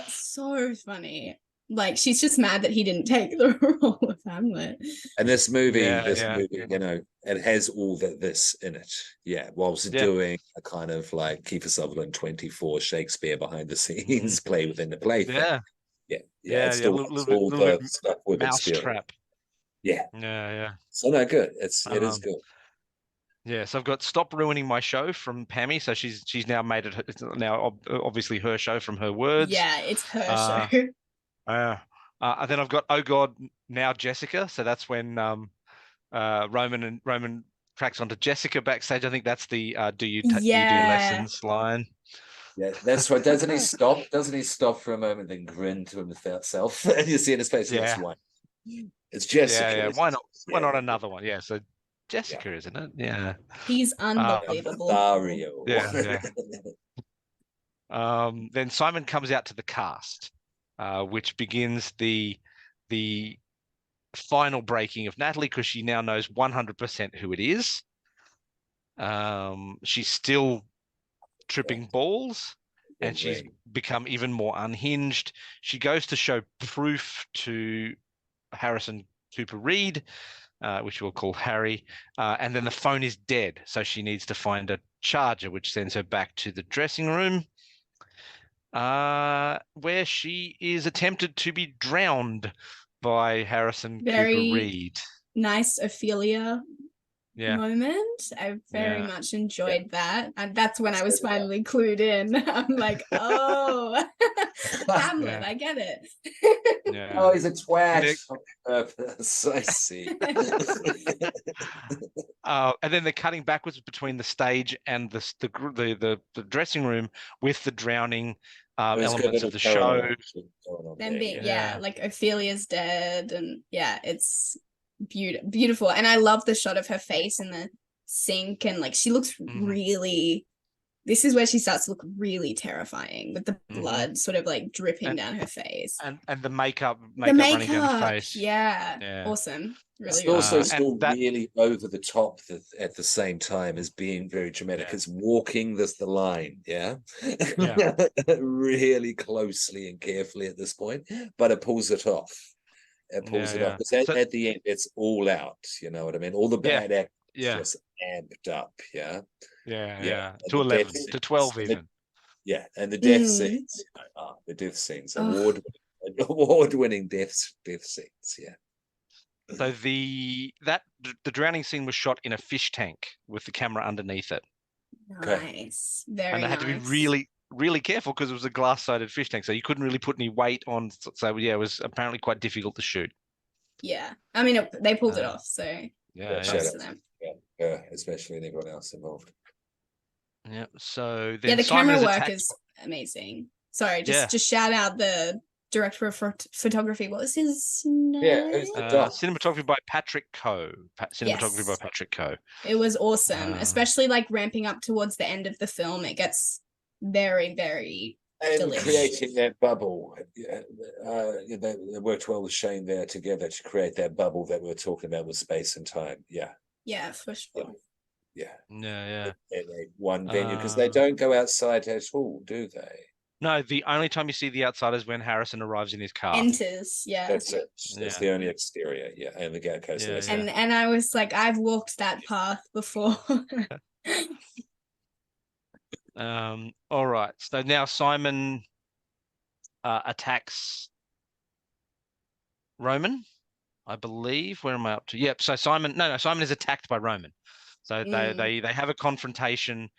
So funny. Like, she's just mad that he didn't take the role of Hamlet. And this movie, you know, it has all this in it. Yeah, whilst doing a kind of like Kiefer Sutherland 24 Shakespeare behind the scenes play within the play. Yeah. It's still all the stuff we've experienced. Mousetrap. Yeah. Yeah. So no, good. It is Um, good. yeah, so I've got Stop Ruining My Show from Pammy. So she's now made it. It's now obviously her show from her words. Yeah, it's her show. Uh, and then I've got Oh God, Now Jessica. So that's when Roman cracks onto Jessica backstage. I think that's the do you do Yeah. lessons line. Yeah, that's right. Doesn't he stop? Doesn't he stop for a moment, then grin to himself? And you see in his face, Yeah. that's one. It's Jessica. Yeah. Why not? Why not Yeah. another one? Yeah. So Jessica, isn't it? Yeah. He's unbelievable. Lothario. Yeah. Then Simon comes out to the cast, which begins the final breaking of Natalie because she now knows 100% who it is. She's still tripping balls, and she's become even more unhinged. She goes to show proof to Harrison Cooper Reed, which we'll call Harry, and then the phone is dead, so she needs to find a charger, which sends her back to the dressing room, where she is attempted to be drowned by Harrison Cooper Reed. Nice Ophelia moment. I very much enjoyed that. And that's when I was finally clued in. I'm like, oh, Hamlet, I get it. Oh, he's a twat. I see. And then they're cutting backwards between the stage and the dressing room with the drowning elements of the show. Then being like Ophelia's dead, and it's beautiful. And I love the shot of her face in the sink, and like she looks really. This is where she starts to look really terrifying with the blood sort of like dripping down her face, and the makeup running down her face. Yeah. Awesome. Really, it's also still really over the top at the same time as being very dramatic. It's walking the line, really closely and carefully at this point, but it pulls it off. It pulls it off. Because at the end, it's all out. You know what I mean? All the bad acts just amped up. Yeah. To 11, to 12 even. And the death scenes. The death scenes. Award-winning death scenes. Yeah. So the drowning scene was shot in a fish tank with the camera underneath it. Nice. Very and they had to be really, really careful because it was a glass-sided fish tank, so you couldn't really put any weight on. So it was apparently quite difficult to shoot. Yeah, I mean they pulled it off. So props to them. Yeah, especially and everyone else involved. Yeah. So then the camera work is amazing. Sorry, just shout out the director of photography. What was his name? Cinematography by Patrick Coe. Cinematography by Patrick Coe. It was awesome, especially like ramping up towards the end of the film. It gets very, very delicious. Creating that bubble. They worked well with Shane there together to create that bubble that we were talking about with space and time. Yeah, for sure. Yeah. In one venue, because they don't go outside at all, do they? No, the only time you see the outside is when Harrison arrives in his car. Enters, That's it. It's the only exterior, and the gate goes. And I was like, I've walked that path before. All right. So now Simon attacks Roman, I believe. Where am I up to? Yep. So Simon is attacked by Roman. So they have a confrontation.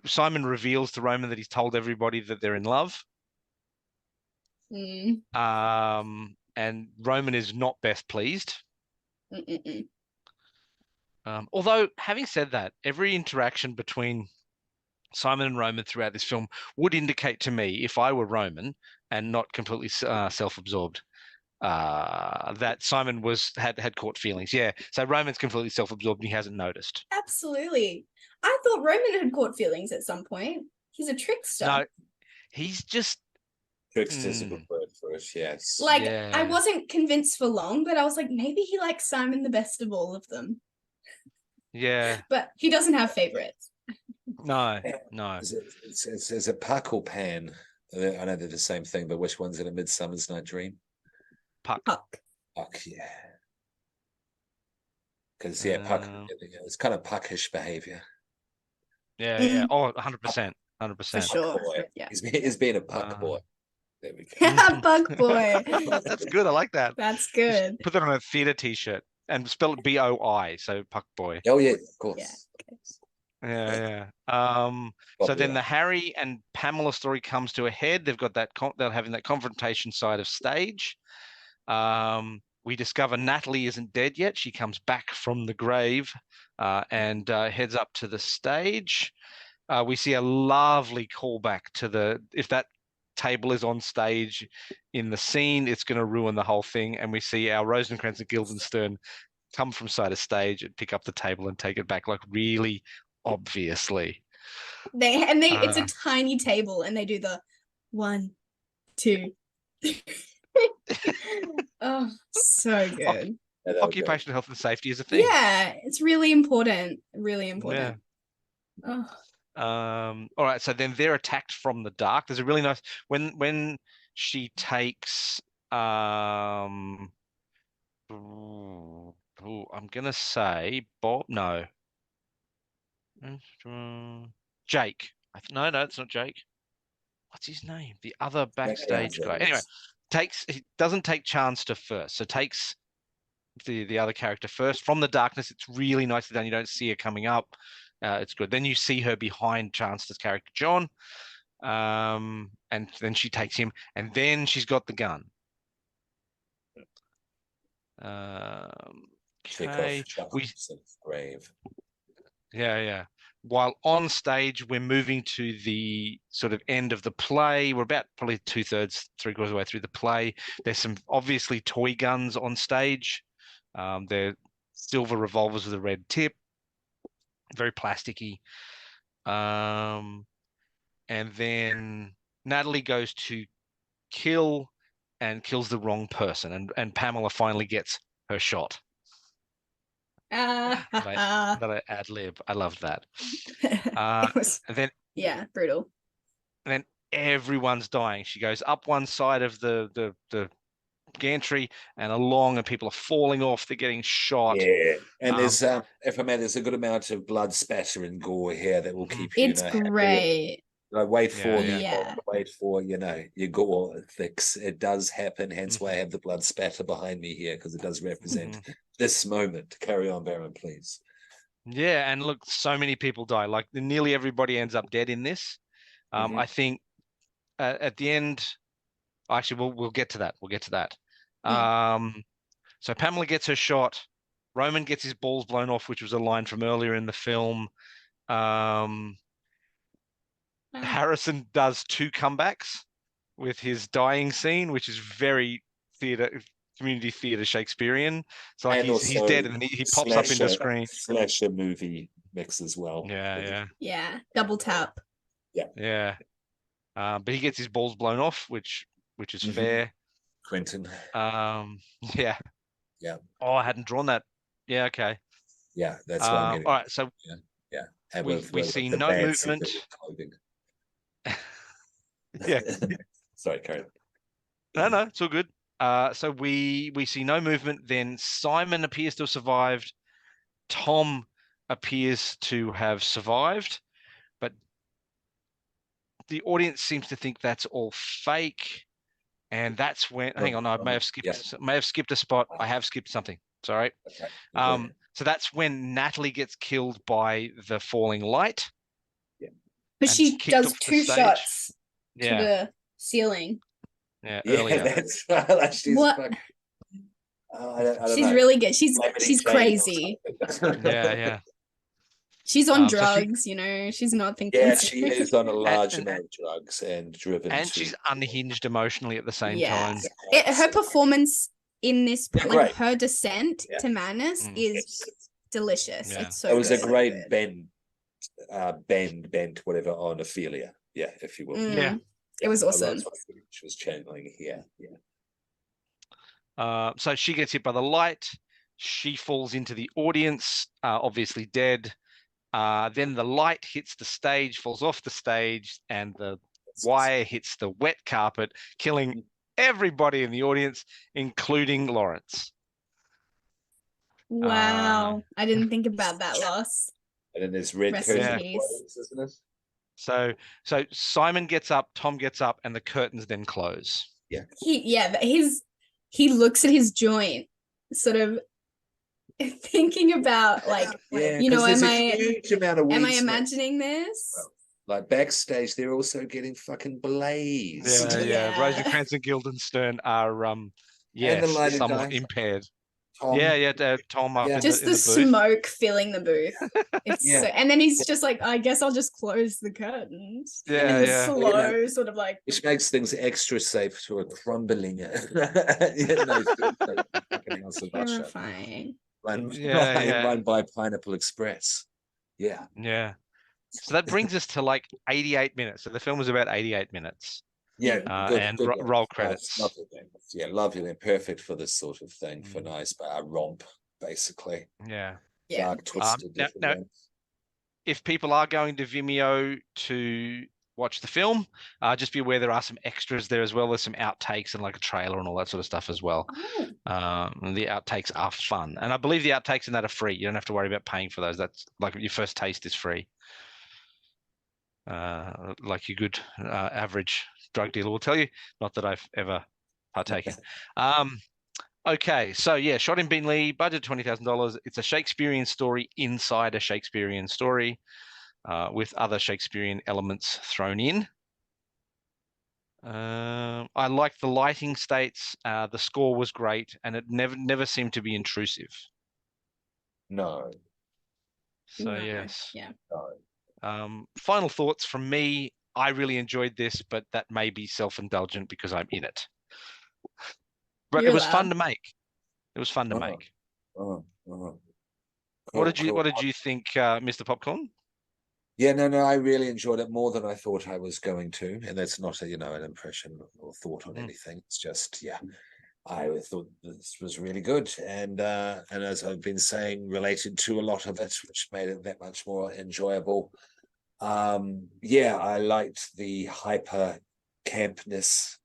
Simon reveals to Roman that he's told everybody that they're in love. And Roman is not best pleased. Although, having said that, every interaction between Simon and Roman throughout this film would indicate to me, if I were Roman and not completely self-absorbed, that Simon had caught feelings. Yeah, so Roman's completely self-absorbed and he hasn't noticed. Absolutely. I thought Roman had caught feelings at some point. He's a trickster. No, he's just... Trickster's a good word for it, yes. I wasn't convinced for long, but I was like, maybe he likes Simon the best of all of them. Yeah. But he doesn't have favorites. No. Is it Puck or Pan? I know they're the same thing, but which one's in A Midsummer's Night Dream? Puck, yeah. Because Puck, it's kind of Puckish behavior. Yeah. Oh, 100%. For sure. Yeah. He's being a Puck boy. There we go. Bug boy. That's good. I like that. That's good. Put that on a theater T-shirt and spell it BOI. So Puck Boy. Oh yeah, of course. Yeah. Yeah. So then the Harry and Pamela story comes to a head. They've got that. They're having that confrontation side of stage. We discover Natalie isn't dead yet. She comes back from the grave and heads up to the stage. We see a lovely callback to if that table is on stage in the scene, it's going to ruin the whole thing. And we see our Rosencrantz and Guildenstern come from side of stage and pick up the table and take it back, like really obviously. It's a tiny table, and they do the 1, 2. Oh, so good. Occupational health and safety is a thing. Yeah, it's really important. Really important. Yeah. All right, so then they're attacked from the dark. There's a really nice when she takes I'm gonna say Bob. No, Jake. No, it's not Jake. What's his name? The other backstage guy. Anyway, he doesn't take Chancellor first, so takes the other character first from the darkness. It's really nicely done. You don't see her coming up. It's good. Then you see her behind Chancellor's character, John, and then she takes him, and then she's got the gun. Okay. Grave. Yeah. While on stage, we're moving to the sort of end of the play. We're about probably 2/3, 3/4 of the way through the play. There's some obviously toy guns on stage. They're silver revolvers with a red tip, very plasticky. And then Natalie goes to kill and kills the wrong person, and Pamela finally gets her shot. That I ad lib. I loved that. It was, and then brutal. And then everyone's dying. She goes up one side of the gantry and along, and people are falling off. They're getting shot. Yeah, and there's there's a good amount of blood spatter and gore here that will keep you. It's great. Wait for your gore fix. It does happen. Hence why I have the blood spatter behind me here, because it does represent this moment. Carry on, Baron, please. Yeah, and look, so many people die. Like nearly everybody ends up dead in this. I think at the end, actually, we'll get to that. We'll get to that. So Pamela gets her shot. Roman gets his balls blown off, which was a line from earlier in the film. Harrison does 2 comebacks with his dying scene, which is very community theater Shakespearean. So like he's dead, and then he pops up into screen. Slasher movie mix as well. Yeah. Double tap. Yeah. But he gets his balls blown off, which is fair. Quentin. Yeah. Oh, I hadn't drawn that. Yeah. Okay. Yeah, that's what I'm getting. All right. So we see no movement. Yeah. Sorry, Karen. No, it's all good. So we see no movement. Then Simon appears to have survived. Tom appears to have survived, but the audience seems to think that's all fake. And that's when, hang on, I may have skipped a spot. I have skipped something. Sorry. Okay. So that's when Natalie gets killed by the falling light. But she does 2 shots to the ceiling. Yeah, earlier. That's right. She's really good. She's crazy. Yeah. She's on drugs, she's not thinking. Yeah, she is on a large amount of drugs and driven. And she's unhinged emotionally at the same time. Her performance in this, her descent to madness is delicious. Yeah. It's so it was a great bend, whatever, on Ophelia. Yeah, if you will. Yeah. It was awesome. She was channeling here. So she gets hit by the light. She falls into the audience, obviously dead. Then the light hits the stage, falls off the stage, and the wire hits the wet carpet, killing everybody in the audience, including Lawrence. Wow. I didn't think about that loss. And then there's red curtain, isn't it? So Simon gets up, Tom gets up, and the curtains then close. Yeah. He looks at his joint, sort of thinking about like, yeah, you know, there's a huge amount of am I weed imagining this? Well, like backstage, they're also getting fucking blazed. Yeah. Rosie Krantz and Guildenstern are And the yes, lighting somewhat guy, impaired. Tom. Tom up Just in the booth. smoke filling the booth. It's Yeah. and then he's just like, I guess I'll just close the curtains. Yeah, and the slow sort of like, which makes things extra safe to a crumbling terrifying. Run by Pineapple Express. Yeah. Yeah. So that brings us to like 88 minutes. So the film was about 88 minutes. Yeah, and roll credits. Lovely. Yeah, lovely. Perfect for this sort of thing, for nice romp, basically. Yeah. Dark, twisted. Now, if people are going to Vimeo to watch the film, just be aware there are some extras there as well. There's some outtakes and like a trailer and all that sort of stuff as well. And the outtakes are fun. And I believe the outtakes in that are free. You don't have to worry about paying for those. That's like your first taste is free. Like your good average drug dealer will tell you. Not that I've ever partaken. Okay, so yeah, shot in Beenleigh, budget $20,000. It's a Shakespearean story inside a Shakespearean story, with other Shakespearean elements thrown in. I liked the lighting states. The score was great, and it never seemed to be intrusive. No. So yes. Yeah. Final thoughts from me. I really enjoyed this, but that may be self-indulgent because I'm in it. But it was fun to make. It was fun to make. Cool, what did you think, Mr. Popcorn? Yeah, no, I really enjoyed it more than I thought I was going to, and that's not an impression or thought on anything. It's just I thought this was really good, and as I've been saying, related to a lot of it, which made it that much more enjoyable. I liked the hyper campness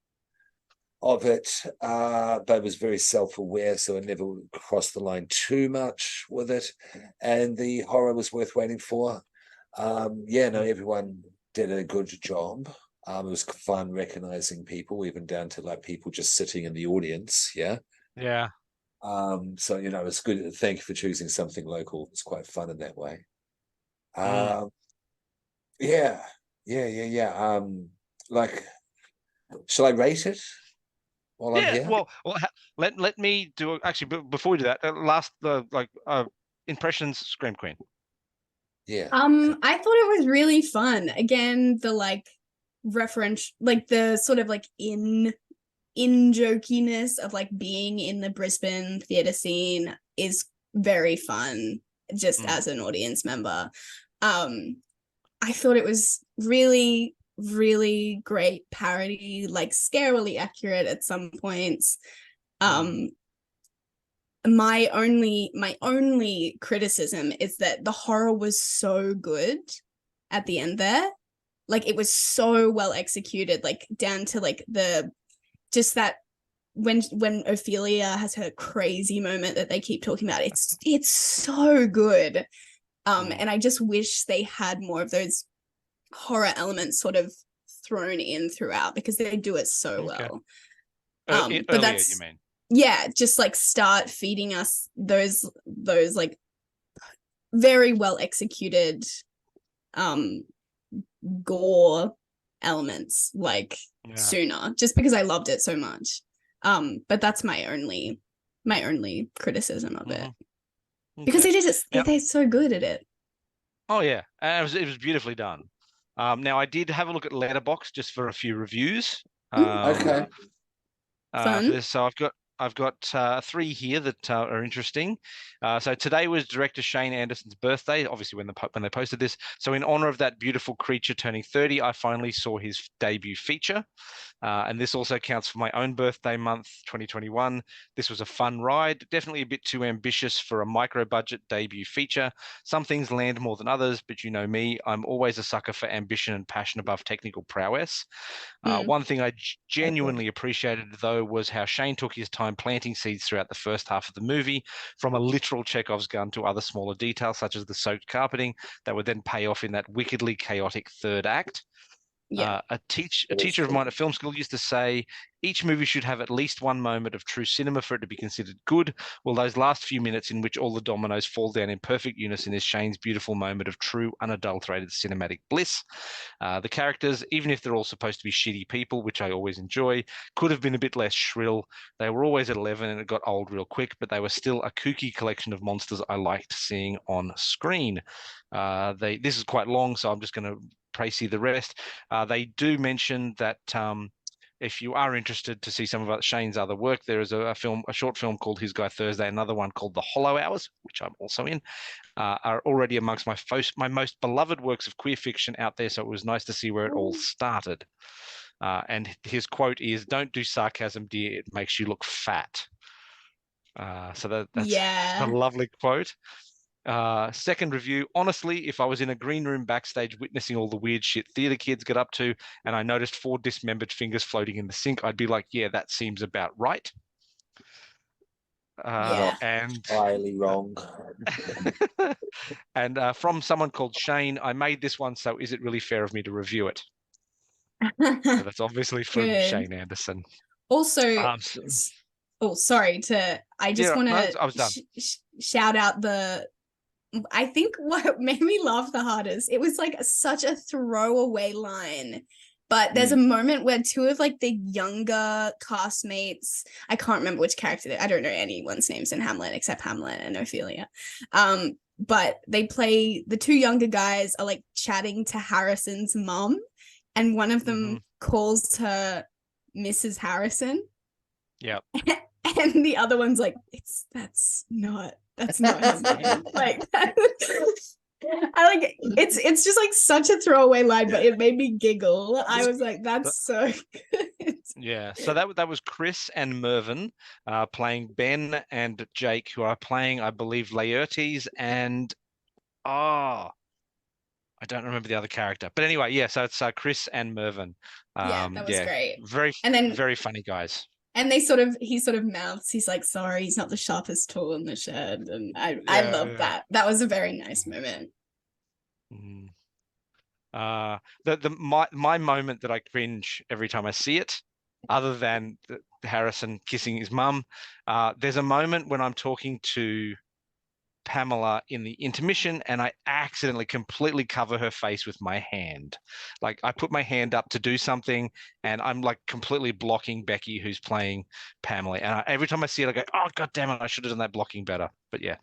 of it, but it was very self-aware, so it never crossed the line too much with it, and the horror was worth waiting for. Everyone did a good job. It was fun recognizing people, even down to like people just sitting in the audience. Yeah. So it's good. Thank you for choosing something local. It's quite fun in that way. Like, shall I rate it while I'm here? Well, let me do actually before we do that. Impressions, Scream Queen. Yeah. I thought it was really fun. Again, the like reference, like the sort of like in jokiness of like being in the Brisbane theatre scene is very fun. Just as an audience member, I thought it was really, really great parody, like scarily accurate at some points. My only criticism is that the horror was so good at the end there. Like it was so well executed, like down to like just that when Ophelia has her crazy moment that they keep talking about, it's so good. And I just wish they had more of those horror elements sort of thrown in throughout, because they do it so well. But that's, you mean? Yeah, just like start feeding us those like very well executed gore elements sooner, just because I loved it so much. But that's my only criticism of it. Because they did it, they're so good at it. Oh yeah, and it was beautifully done. Now I did have a look at Letterboxd just for a few reviews. Okay. For this, so I've got 3 here that are interesting. So today was director Shane Anderson's birthday, obviously when they posted this. So in honor of that beautiful creature turning 30, I finally saw his debut feature. And this also counts for my own birthday month, 2021. This was a fun ride, definitely a bit too ambitious for a micro-budget debut feature. Some things land more than others, but you know me, I'm always a sucker for ambition and passion above technical prowess. One thing I genuinely appreciated, though, was how Shane took his time planting seeds throughout the first half of the movie, from a literal Chekhov's gun to other smaller details, such as the soaked carpeting, that would then pay off in that wickedly chaotic third act. Yeah. A teacher of mine at film school used to say each movie should have at least one moment of true cinema for it to be considered good. Well, those last few minutes in which all the dominoes fall down in perfect unison is Shane's beautiful moment of true, unadulterated cinematic bliss. The characters, even if they're all supposed to be shitty people, which I always enjoy, could have been a bit less shrill. They were always at 11 and it got old real quick, but they were still a kooky collection of monsters I liked seeing on screen. This is quite long, so I'm just going to précis the rest. They do mention that if you are interested to see some of Shane's other work, there is a short film called His Guy Thursday, another one called The Hollow Hours, which I'm also in, are already amongst my most beloved works of queer fiction out there. So it was nice to see where it all started. And his quote is, "Don't do sarcasm, dear. It makes you look fat." So that's a lovely quote. Second review, honestly, if I was in a green room backstage witnessing all the weird shit theater kids get up to, and I noticed 4 dismembered fingers floating in the sink, I'd be like, yeah, that seems about right. And highly wrong. And from someone called Shane, I made this one, so is it really fair of me to review it? So that's obviously from Shane Anderson. Also, sorry I just want I was done. shout out I think what made me laugh the hardest, it was like such a throwaway line, but there's a moment where 2 of like the younger castmates, I can't remember which character, I don't know anyone's names in Hamlet except Hamlet and Ophelia, but they play, the 2 younger guys are like chatting to Harrison's mom, and one of them calls her Mrs. Harrison. Yeah. And the other one's like, that's not his name. Like, it's just like such a throwaway line, but it made me giggle. I was like, that's so good. Yeah, so that was Chris and Mervyn playing Ben and Jake, who are playing, I believe, Laertes and I don't remember the other character. But anyway, yeah, so it's Chris and Mervyn. That was great. Very funny guys. And he sort of mouths, he's like, sorry, he's not the sharpest tool in the shed. And I love that. That was a very nice moment. My moment that I cringe every time I see it, other than Harrison kissing his mum, there's a moment when I'm talking to Pamela in the intermission and I accidentally completely cover her face with my hand. Like I put my hand up to do something and I'm like completely blocking Becky, who's playing Pamela. And every time I see it, I go, oh, God damn it, I should have done that blocking better. But yeah.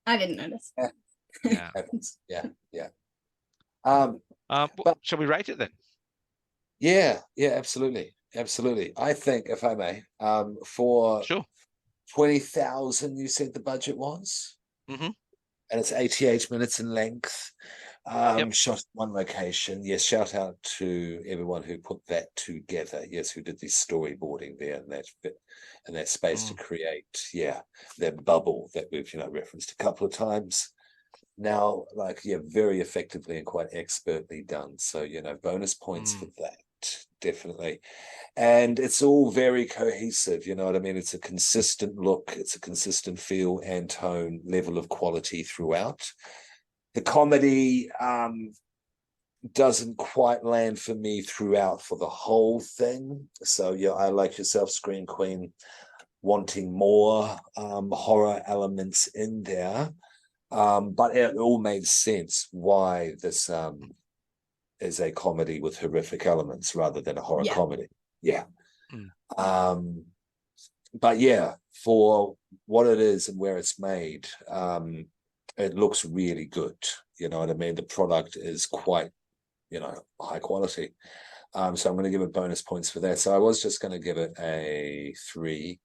I didn't notice. Yeah. Yeah. Shall we rate it then? Yeah, absolutely. I think, if I may, for sure. 20,000, you said the budget was, and it's 88 minutes in length. Shot at one location. Yes, shout out to everyone who put that together. Yes, who did the storyboarding there and that space to create, that bubble that we've referenced a couple of times. Now, very effectively and quite expertly done. So bonus points for that. Definitely. And it's all very cohesive, you know what I mean? It's a consistent look, it's a consistent feel and tone, level of quality throughout. The comedy doesn't quite land for me throughout for the whole thing. So I like yourself, Scream Queen, wanting more horror elements in there. But it all made sense why this is a comedy with horrific elements rather than a horror comedy. But for what it is and where it's made, it looks really good. You know what I mean? The product is quite, high quality. So I'm going to give it bonus points for that. So I was just going to give it a 3,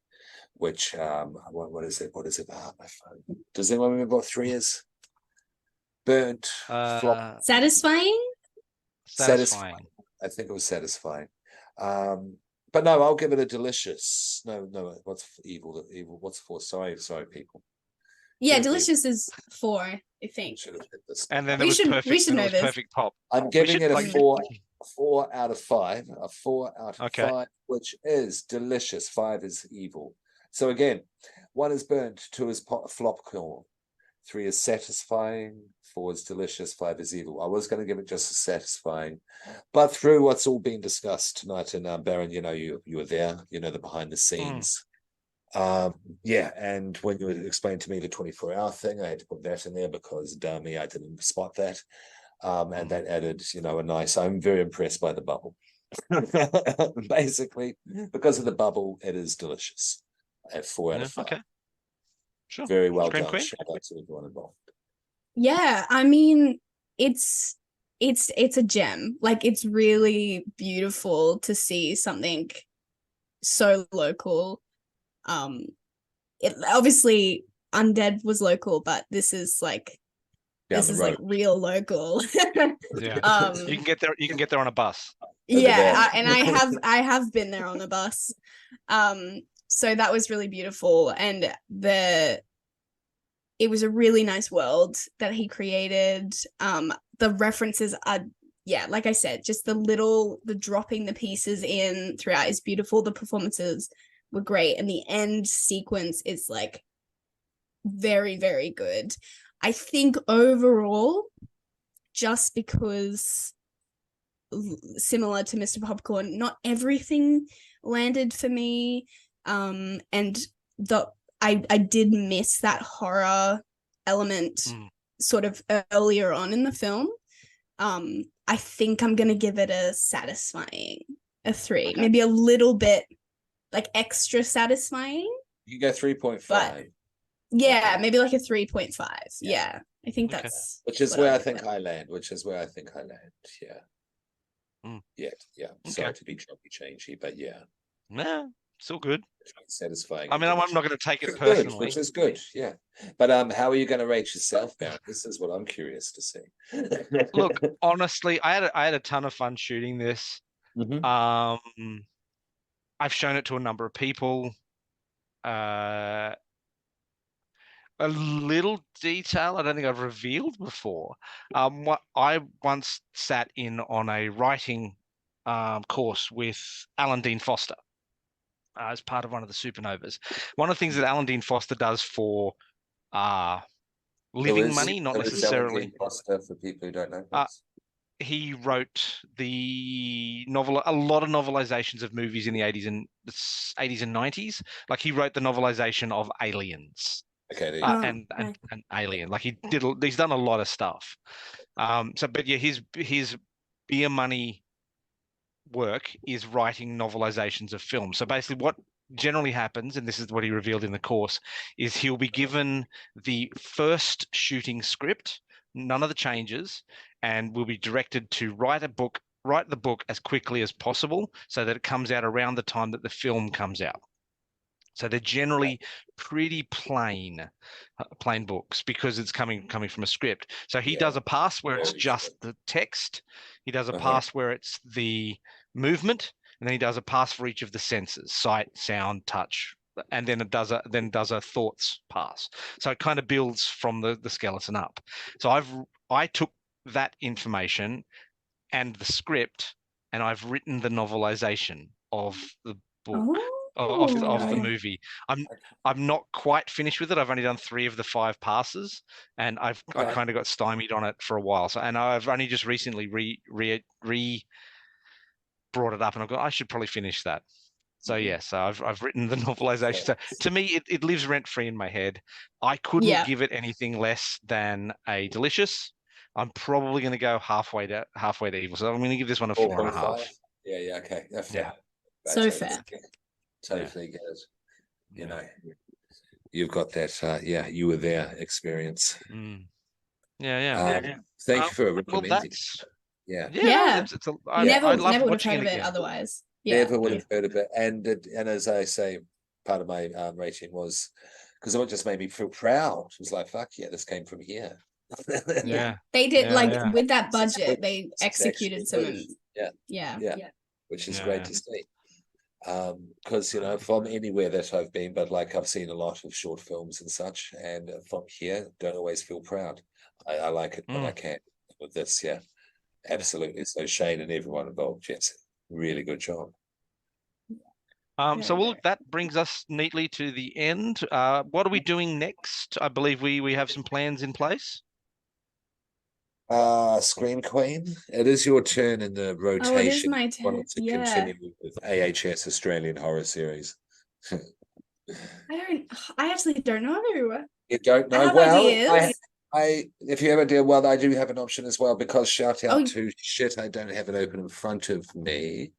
which what is it? What is it? My phone. Does anyone remember what 3 is? Burnt, flop. Satisfying. I think it was satisfying. But no, I'll give it a delicious. No, what's evil? Evil. What's 4? Sorry, people. Yeah, delicious is 4, I think. Should have hit this. And then it was perfect. We should know this. Perfect pop. I'm giving it a 4 out of 5. A 4 out of 5, which is delicious. 5 is evil. So again, 1 is burnt, 2 is flopcorn, 3 is satisfying, 4 is delicious, 5 is evil. I was going to give it just as satisfying, but through what's all been discussed tonight, and Baron, you were there, the behind the scenes. And when you explained to me the 24-hour thing, I had to put that in there because dummy, I didn't spot that. And that added, a nice. I'm very impressed by the bubble. Basically, because of the bubble, it is delicious. I have 4 out of 5. Okay. Sure. Very well Scream done. Queen? Shout out to everyone involved. Yeah, I mean, it's a gem. Like, it's really beautiful to see something so local. It obviously Undead was local, but this is like real local. Yeah. You can get there on a bus. Yeah, and I have been there on a bus. So that was really beautiful, and it was a really nice world that he created. The references are, like I said, just the dropping the pieces in throughout is beautiful. The performances were great, and the end sequence is like very, very good. I think overall, just because similar to Mr. Popcorn, not everything landed for me. And I did miss that horror element sort of earlier on in the film. I think I'm gonna give it a satisfying, a 3, maybe a little bit like extra satisfying. You can go 3.5. But yeah, maybe like a 3.5. Yeah, I think that's which is where I think I land. Yeah. Sorry to be choppy changey, but yeah. Nah, still good. Satisfying. I mean, I'm not going to take it personally. Good, which is good, yeah. But how are you going to rate yourself, Barrett? This is what I'm curious to see. Look, honestly, I had a ton of fun shooting this. I've shown it to a number of people. A little detail I don't think I've revealed before. What I once sat in on a writing course with Alan Dean Foster as part of one of the Supernovas. One of the things that Alan Dean Foster does for living money, not necessarily. Alan Dean Foster, for people who don't know. He wrote the novel, a lot of novelizations of movies in the 80s and 90s. Like, he wrote the novelization of Aliens. Okay, and Alien. Like, he's done a lot of stuff. But yeah, his beer money work is writing novelizations of films. So basically what generally happens, and this is what he revealed in the course, is he'll be given the first shooting script, none of the changes, and will be directed to write the book as quickly as possible so that it comes out around the time that the film comes out. So they're generally pretty plain books because it's coming from a script. So he does a pass where it's just the text. He does a pass where it's the movement, and then he does a pass for each of the senses: sight, sound, touch, and then it does a thoughts pass. So it kind of builds from the skeleton up. So I took that information and the script, and I've written the novelization of the book. Of the movie. I'm not quite finished with it. I've only done 3 of the 5 passes, and I kind of got stymied on it for a while. So, and I've only just recently brought it up, and I've got, I should probably finish that. So so I've written the novelization. So to me, it lives rent free in my head. I couldn't give it anything less than a delicious. I'm probably going to go halfway to evil. So I'm going to give this one a 4.5. Yeah. Okay. Yeah. So fair. Totally get it. You know, you've got that. You were there experience. Yeah. Thank you for recommending. Never would have heard of it otherwise. Never would have heard of it. And as I say, part of my rating was because it just made me feel proud. It was like, fuck yeah, this came from here. They did with that budget. They executed some. Yeah. which is great to see. Because from anywhere that I've been, but like I've seen a lot of short films and such, and from here, don't always feel proud. I like it when I can. With this, yeah, absolutely. So Shane and everyone involved, yes, really good job. So look, that brings us neatly to the end. What are we doing next? I believe we have some plans in place. Scream Queen, it is your turn in the rotation. Oh, it is my turn. To continue with AHS Australian Horror Series. I actually don't know. You don't know? I have well, ideas. if you have a deal, well, I do have an option as well, because shout out to shit, I don't have it open in front of me.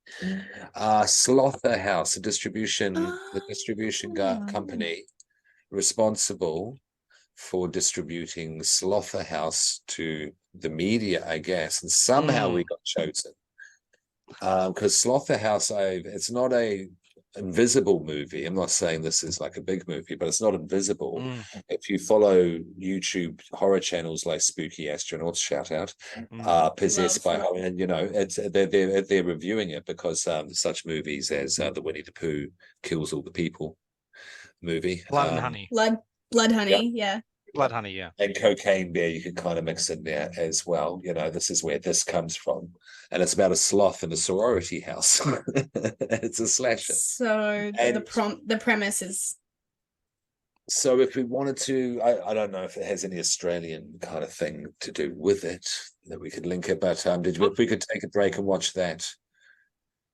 Slaughterhouse, the distribution company responsible for distributing Slaughterhouse to the media, I guess, and somehow we got chosen. Because Slaughterhouse, it's not a invisible movie. I'm not saying this is like a big movie, but it's not invisible. If you follow YouTube horror channels like Spooky Astronauts, shout out, Possessed by Horror, and it's they're reviewing it, because such movies as the Winnie the Pooh Kills All the People movie, Blood Honey, yeah. Blood Honey, yeah. And Cocaine Bear, you could kind of mix in there as well. This is where this comes from. And it's about a sloth in a sorority house. It's a slasher. So the premise is... So if we wanted to, I don't know if it has any Australian kind of thing to do with it, that we could link it, but if we could take a break and watch that.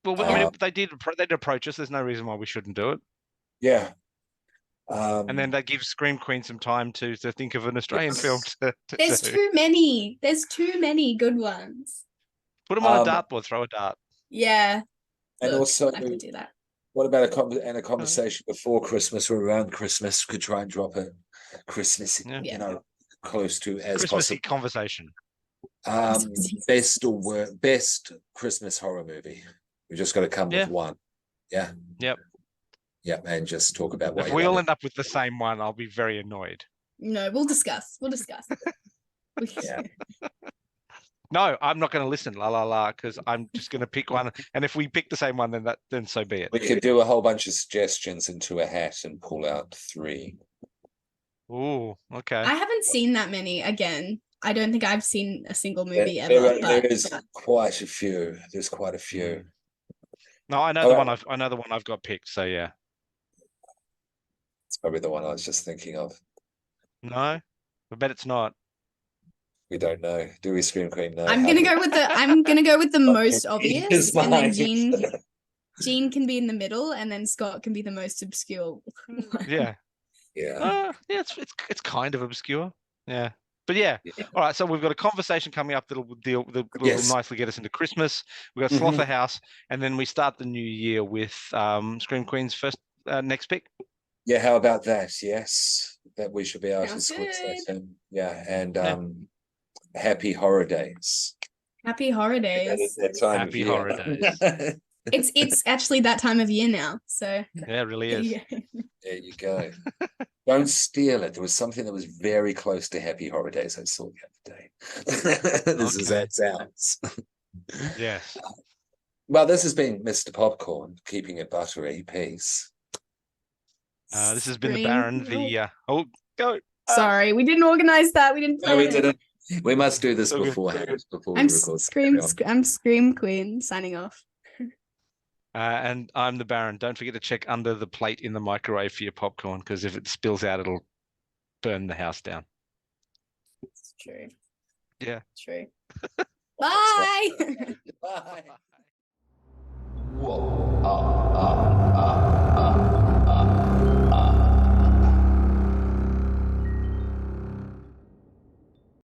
Well, I mean, they did approach us. There's no reason why we shouldn't do it. Yeah. And then that gives Scream Queen some time to think of an Australian film to There's too many. There's too many good ones. Put them on a dartboard, throw a dart. Yeah. And also, I could do that. What about a conversation before Christmas or around Christmas? We could try and drop a Christmas, close to as Christmassy possible. Conversation. Best Christmas horror movie. We just got to come with one. Yeah. Yep. Yeah, and just talk about what if we all end up with the same one, I'll be very annoyed. No, we'll discuss. Yeah. No, I'm not going to listen, because I'm just going to pick one. And if we pick the same one, then so be it. We could do a whole bunch of suggestions into a hat and pull out 3. Ooh, okay. I haven't seen that many. Again, I don't think I've seen a single movie ever. There is quite a few. There's quite a few. No, I know the one I've got picked. So yeah. It's probably the one I was just thinking of. No, I bet it's not. We don't know. Do we, Scream Queen? No. I'm gonna go with the most obvious, and then Jean can be in the middle, and then Scott can be the most obscure. Yeah. Yeah. Yeah. It's kind of obscure. Yeah. But yeah. All right. So we've got a conversation coming up that'll nicely get us into Christmas. We've got Slaughterhouse, and then we start the new year with Scream Queen's first next pick. Yeah, how about that? Yes, that we should be able to squeeze that in. Yeah, and happy horror days. Happy horror days. Happy horror days. It's actually that time of year now. So yeah, it really is. There you go. Don't steal it. There was something that was very close to Happy Horror Days I saw the other day. This is that sounds. Yes. Well, this has been Mr. Popcorn, keeping it buttery. Peace. This has been the Baron. Go. Sorry, we didn't organize that. We didn't. No, we didn't. We must do this beforehand. Before we record. I'm Scream Queen signing off. And I'm the Baron. Don't forget to check under the plate in the microwave for your popcorn, because if it spills out, it'll burn the house down. It's true. Yeah. True. Bye. Bye.